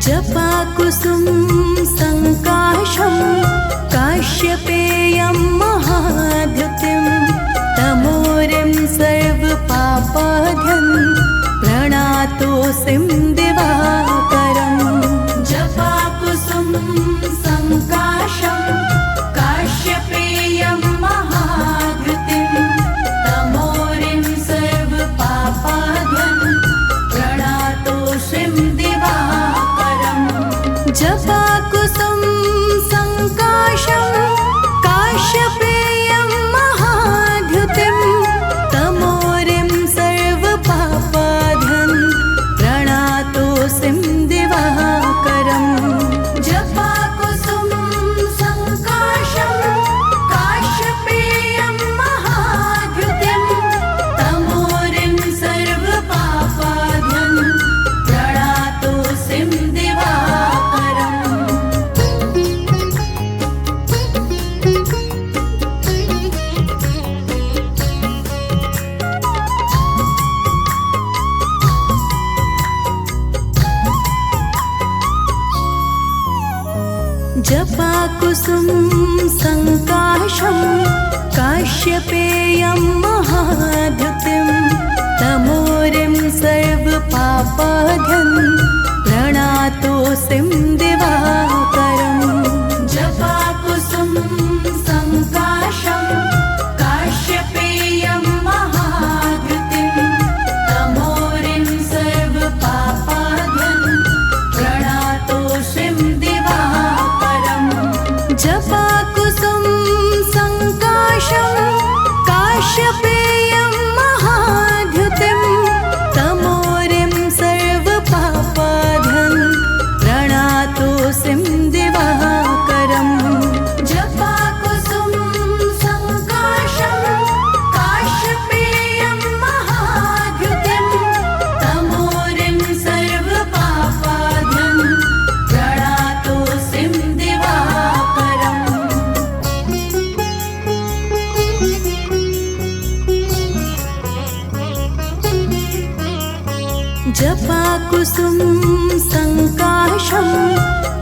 [SPEAKER 1] जपा कुसुम संकाशं काश्यपेयं महाद्युतिं, तमोरिं सर्वपापाढ्यं प्रणातोऽसिं दिवाकरम्। जपा कुसुम संकाशं काश्यपेयं महाद्युतिं, तमोरिं सर्वपापाढ्यं प्रणातोऽसिं दिवाकरम्। जपा कुसुम संकाशं काश्यपेयं महाद्युतिं, तमोरिं सर्वपापाढ्यं प्रणातोऽसिं दिवाकरम्। जपा कुसुम संकाशं काश्यपेयं महाद्युतिं, तमोरिं सर्वपापाढ्यं प्रणातोऽसिं दिवाकरम्। जपा कुसुम संकाशं काश्यपेयं महाद्युतिं, तमोरिं सर्वपापाढ्यं प्रणातोऽसिं दिवाकरम्। जपा कुसुम संकाशं काश्यपेयं महाद्युतिं, तमोरिं सर्वपापाढ्यं प्रणातोऽसिं दिवाकरम्। जपा कुसुम संकाशं काश्यपेयं जपाकुसुम संकाशं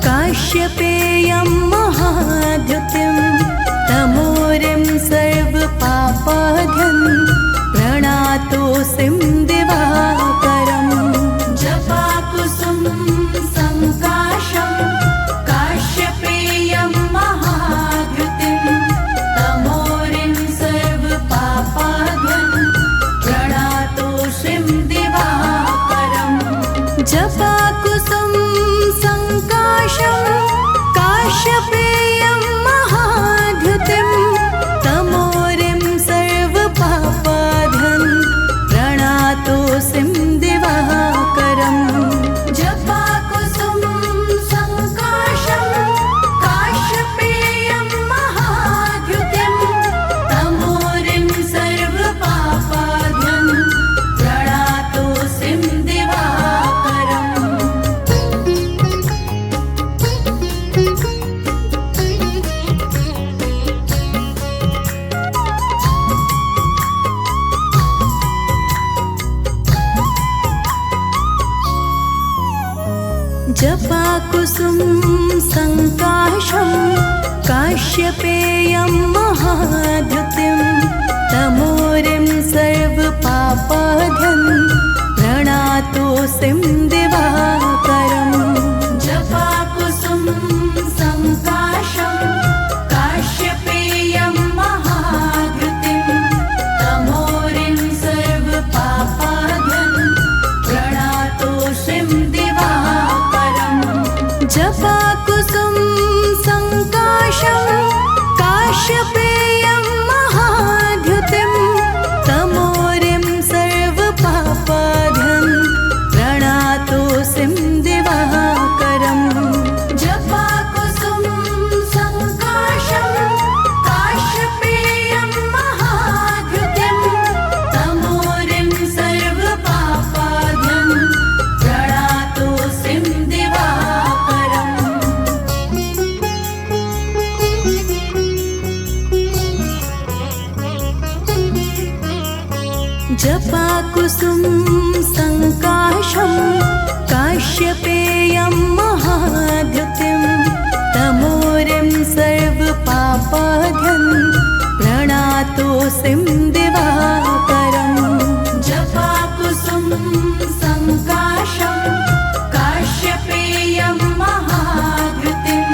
[SPEAKER 1] काश्यपेयं महाद्युतिं तमोरिं सर्वपापाध्यं प्रणातोऽसिं दिवाकरम् जपाकुसुम संकाशं काश्यपेयं महाद्युतिं तमोरिं सर्वपापाध्यं प्रणातोऽसिं दिवाकरम् जपाकुसुम संकाशं काश्यपेयं महाद्युतिं तमोरिं सर्वपापाध्यं प्रणातोऽसिं दिवाकरम् जपाकुसुम संकाशं काश्यपेयं महाद्युतिं तमोरिं सर्वपापाध्यं प्रणातोऽसिं दिवाकरम् जपाकुसुम संकाशं काश्यपेयं महाद्युतिं तमोरिं सर्वपापाध्यं प्रणातोऽसिं दिवाकरम् जपाकुसुम संकाशं काश्यपेयं महाद्युतिं तमोरिं सर्वपापाध्यं प्रणातोऽसिं दिवाकरम् जपाकुसुम संकाशं काश्यपेयं महाद्युतिं तमोरिं सर्वपापाध्यं प्रणातोऽसिं दिवाकरम् जपाकुसुम संकाशं काश्यपेयं महाद्युतिं तमोरिं सर्वपापाध्यं प्रणातोऽसिं दिवाकरम् जपाकुसुम संकाशं काश्यपेयं महाद्युतिं तमोरिं सर्वपापाध्यं प्रणातोऽसिं दिवाकरम् जपाकुसुम संकाशं काश्यपेयं महाद्युतिं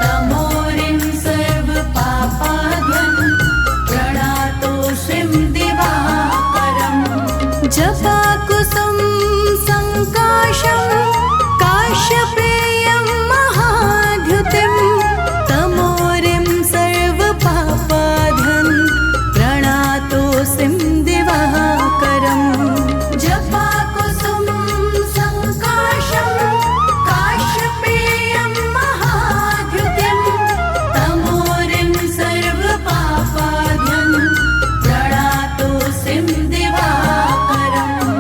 [SPEAKER 1] तमोरिं सर्वपापाध्यं प्रणातोऽसिं दिवाकरम् जपाकुसुम संकाशं काश्यपेयं महाद्युतिं तमोरिं सर्वपापाध्यं प्रणातोऽसिं दिवाकरम् जपाकुसुम संकाशं काश्यपेयं महाद्युतिं तमोरिं सर्वपापाध्यं प्रणातोऽसिं दिवाकरम्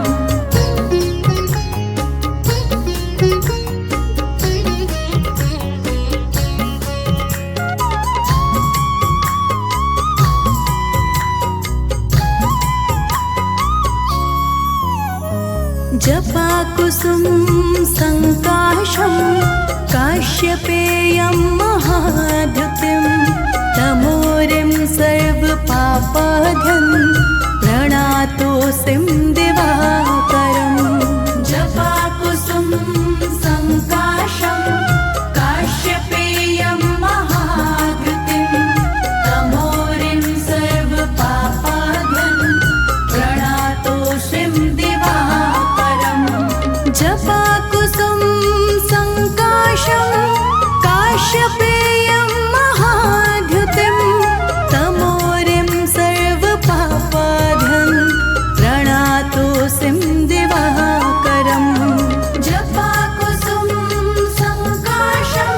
[SPEAKER 1] जपाकुसुम संकाशं काश्यपेयं महाद्युतिं तमोरिं सर्वपापाध्यं प्रणातोऽसिं दिवाकरम् जपाकुसुम संकाशं काश्यपेयं महाद्युतिं तमोरिं सर्वपापाध्यं प्रणातोऽसिं दिवाकरम् जपाकुसुम संकाशं काश्यपेयं महाद्युतिं तमोरिं सर्वपापाध्यं प्रणातोऽसिं दिवाकरम् जपाकुसुम संकाशं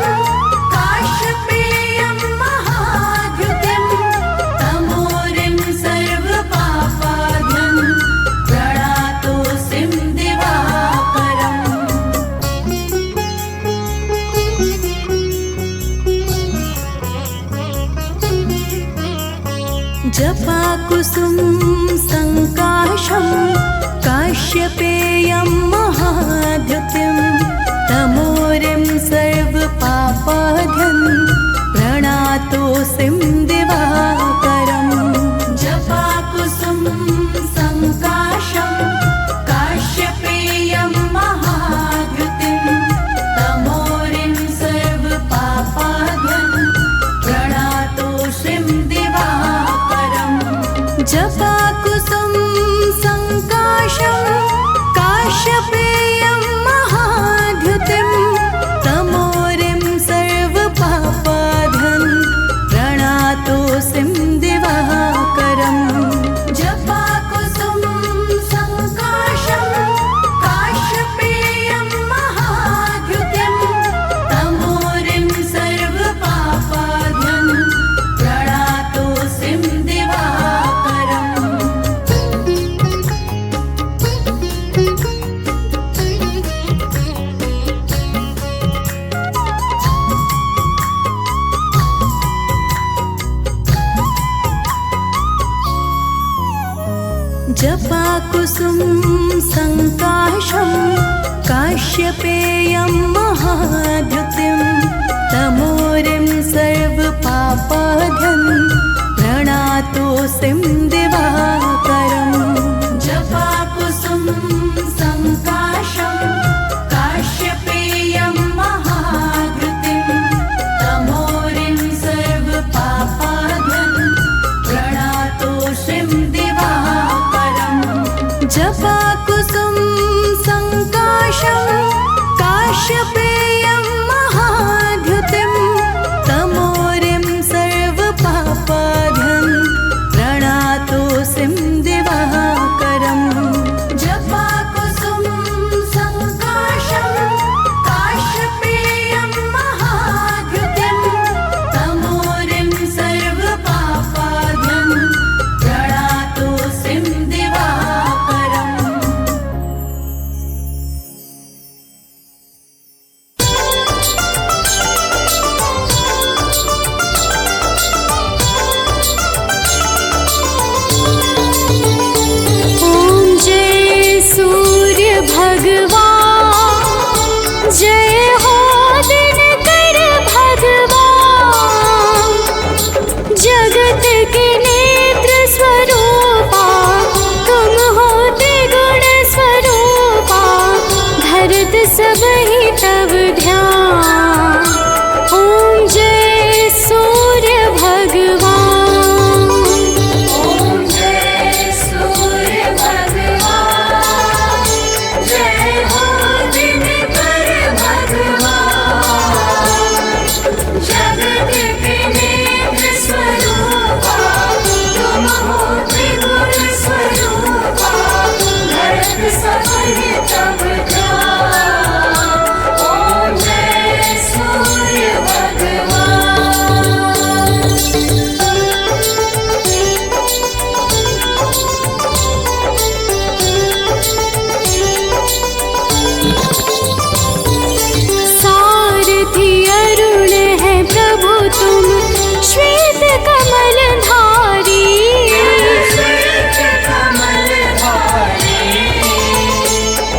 [SPEAKER 1] काश्यपेयं महाद्युतिं तमोरिं सर्वपापाध्यं प्रणातोऽसिं दिवाकरम् जपाकुसुम संकाशं काश्यपेयं जपाकुसुम संकाशं काश्यपेयं महाद्युतिं तमोरिं सर्वपापाढ्यं प्रणातोऽस्मिं दिवाकरम् जपाकुसुम संकाशं काश्यपेयं महाद्युतिं तमोरिं सर्वपापाढ्यं प्रणातोऽस्मिं दिवाकरम् जपाकुसुम संकाशं काश्यपेयं महाद्युतिं तमोरिं सर्वपापाढ्यं प्रणातोऽस्मिं दिवाकरम् जपाकुसुम संकाशं काश्यपेयं महाद्युतिं तमोरिं सर्वपापाढ्यं प्रणातोऽस्मिं दिवाकरम्
[SPEAKER 2] ॐ जय सूर्य भगवान जय हो दिनकर भगवान जगत के नेत्र स्वरूपा तुम हो त्रिगुण स्वरूपा धरत सबहि तब ध्यान ॐ जय सूर्य भगवान ॐ जय सूर्य भगवान जय हो दिनकर भगवान जगत के नेत्र स्वरूपा तुम हो त्रिगुण स्वरूपा धरत सबहि तब ध्यान ॐ जय सूर्य सारथी अरुण है प्रभु तुम श्वेत कमल धारी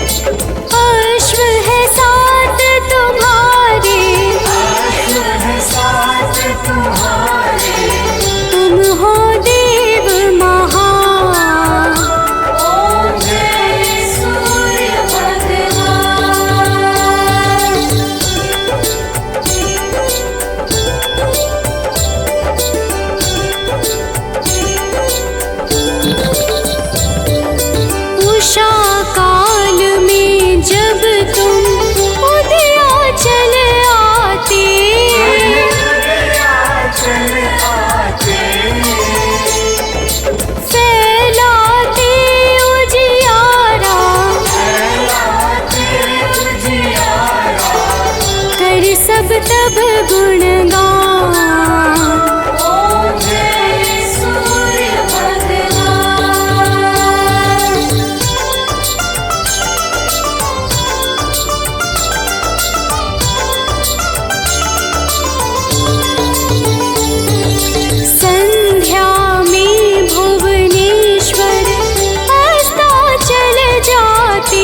[SPEAKER 2] अश्व है साथ तुम्हारे तुम हो देव महान ॐ जय सूर्य भगवान उषा काल में जब तुम उदयाचल आते फैलाते उजियारा कर सब तब गुणगान ॐ जय सूर्य भगवान संध्या में भुवनेश्वर अस्ताचल जाते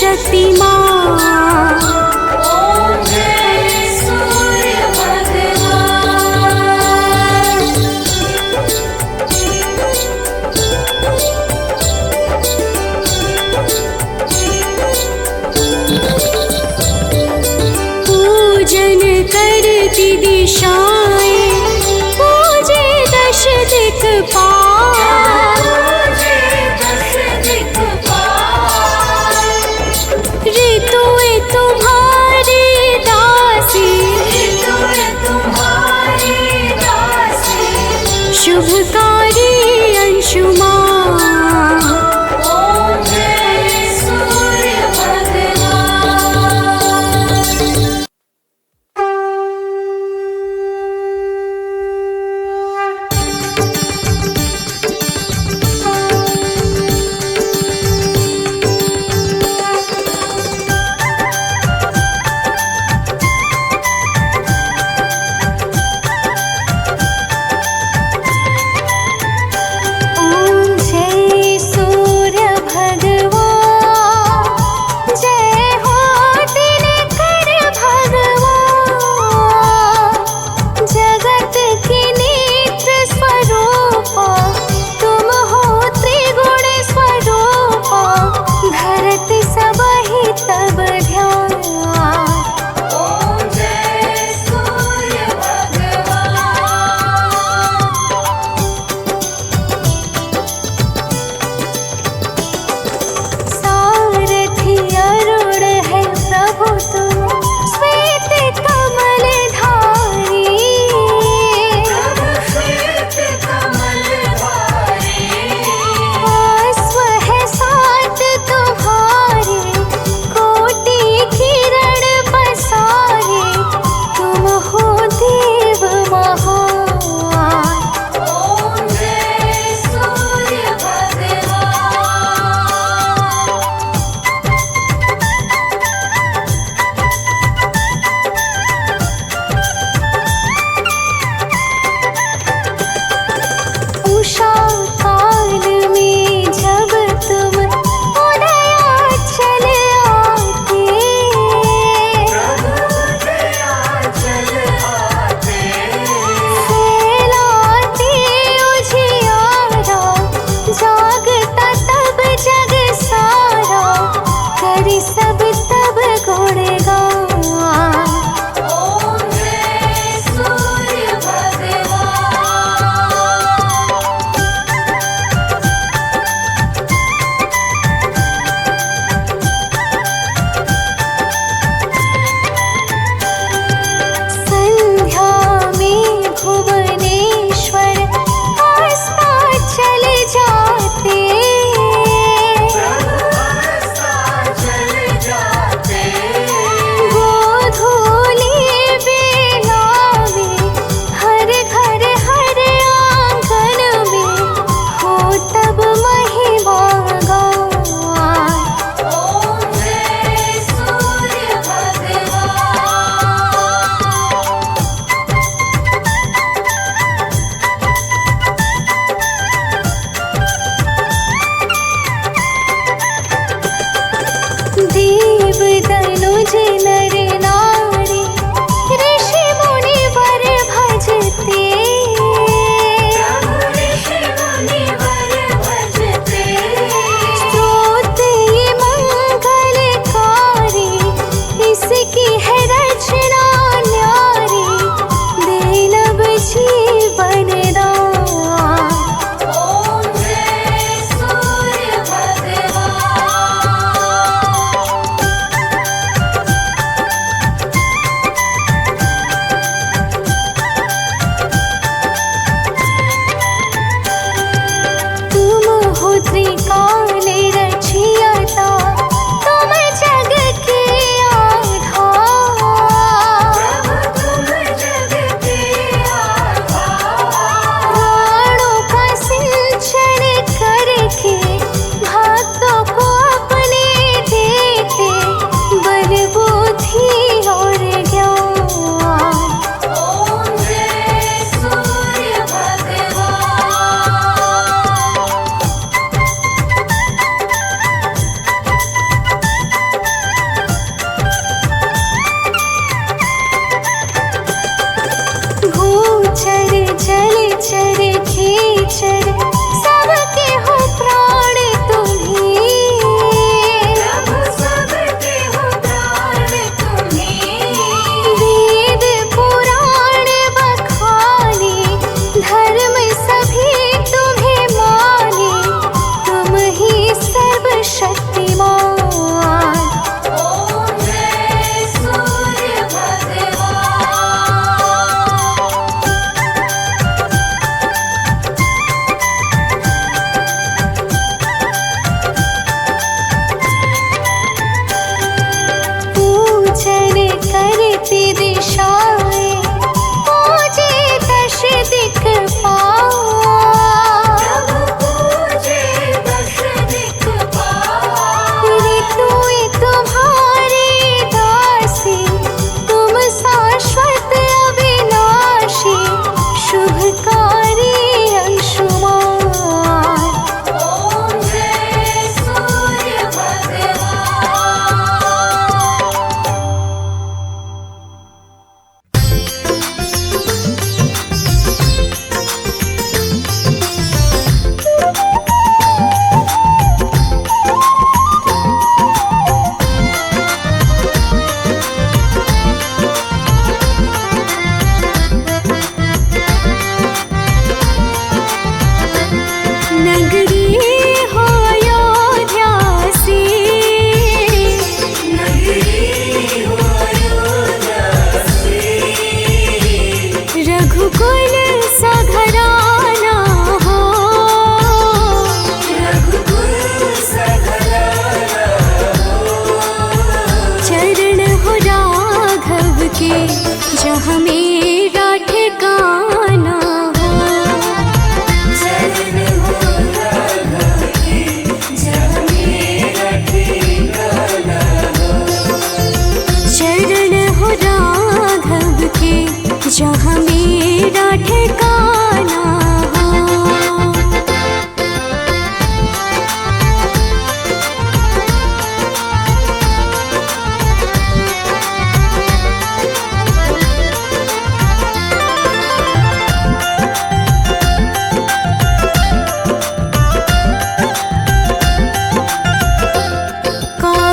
[SPEAKER 2] शक्तिमान।
[SPEAKER 1] ओम जय सूर्य भगवान।
[SPEAKER 2] पूजन करती दिशाएं पूजे दश दिक्पाल। ऋतुएं तुम्हारी दासी शुभकारी अंशुमान।
[SPEAKER 1] ओम जय सूर्य भगवान।
[SPEAKER 2] ओम जय सूर्य भगवान, जय हो दिनकर भगवान। जगत के नेत्र स्वरूप तुम हो त्रिगुण स्वरूप। धरत सबहि तब ध्यान।
[SPEAKER 1] ओम जय सूर्य भगवान।
[SPEAKER 2] सारथी अरुण है प्रभु तुम, श्वेत कमलधारी।
[SPEAKER 1] श्वेत कमलधारी।
[SPEAKER 2] अश्व है साथ तुम्हारे, कोटि किरण पसारे। तुम हो देव महान।
[SPEAKER 1] ओम जय सूर्य भगवान।
[SPEAKER 2] उषा काल में जब तुम उदयाचल आते। फैलाते उजियारा, जागता तब जग सारा। करे सब तब गुणगान।
[SPEAKER 1] ओम जय सूर्य भगवान।
[SPEAKER 2] संध्या में भुवनेश्वर अस्ताचल जाते। गोधूली बेला में हर घर हर आंगन में हो तब महिमा गान।
[SPEAKER 1] ओम जय सूर्य भगवान।
[SPEAKER 2] देव दनुज नर नारी, ऋषि मुनि वर भजते। स्तोत्र ये मंगलकारी, इसकी है रचना न्यारी। देनब जीवन दान।
[SPEAKER 1] ओम जय सूर्य भगवान।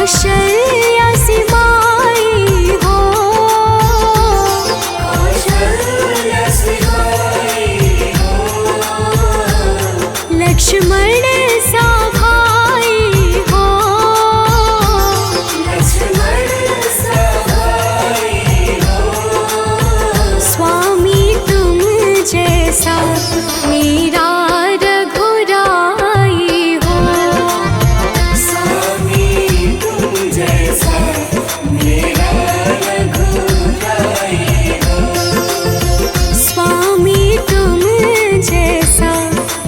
[SPEAKER 2] कौशल्या सी माई हो, लक्ष्मण सा भाई हो, स्वामी तुम जैसा मेरा रघुराई हो, स्वामी तुम जैसा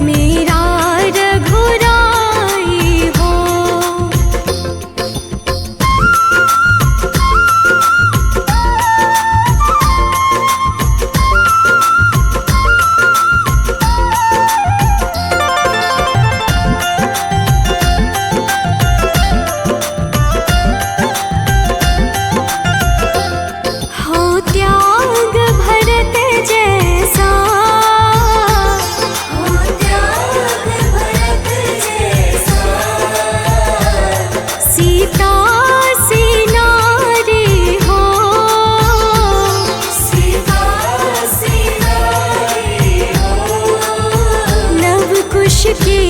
[SPEAKER 2] मेरा रघुराई हो। हो त्याग भरत जैसा, सीता सी नारी हो, लव कुश की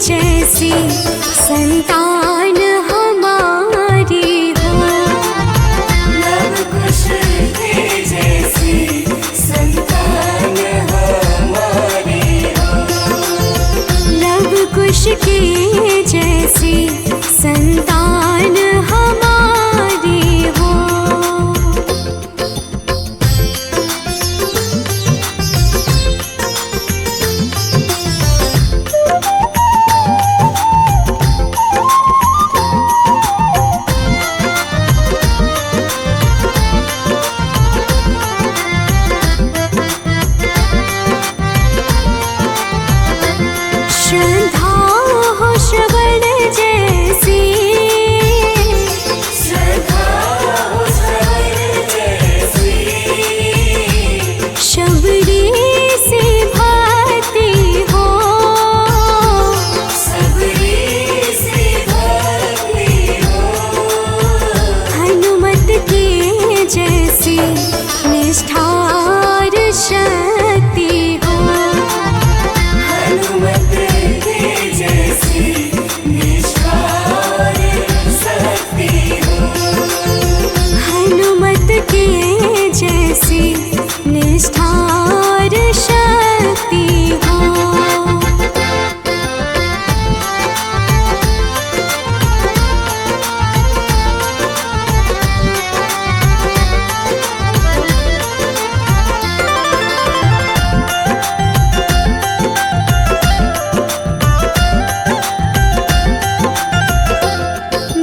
[SPEAKER 2] जैसी संतान हमारी हो, लव कुश की जैसी संतान हमारी हो। श्रद्धा हो श्रवण जैसी, शबरी से भक्ति हो, हनुमत की जैसी निष्ठार शक्ति हो, हनुमत के जैसी निष्ठार शक्ति हो।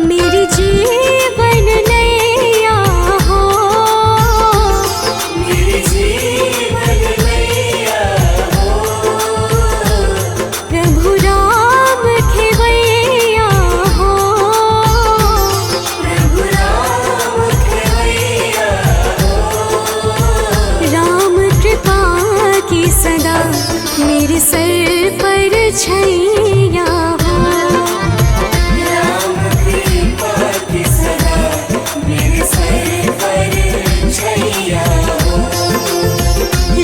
[SPEAKER 2] मेरी जीवन नैया हो, प्रभु राम खेवैया हो, राम कृपा की सदा मेरे सर पर छैया हो,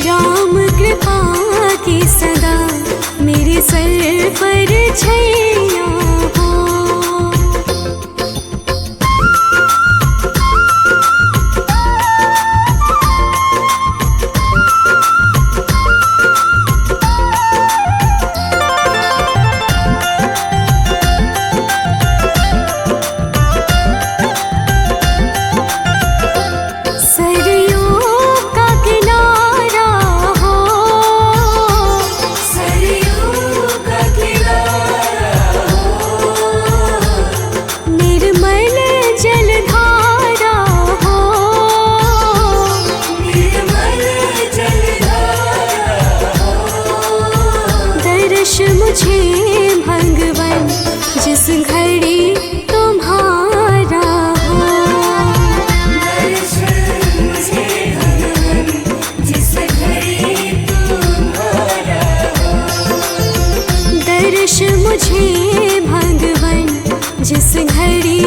[SPEAKER 2] राम कृपा की सदा मेरे सर पर छैया हो। सरयू का किनारा हो, निर्मल जलधारा हो, दर्श मुझे भगवन जिस घड़ी तुम्हारा हो, दर्श मुझे भगवन जिस घड़ी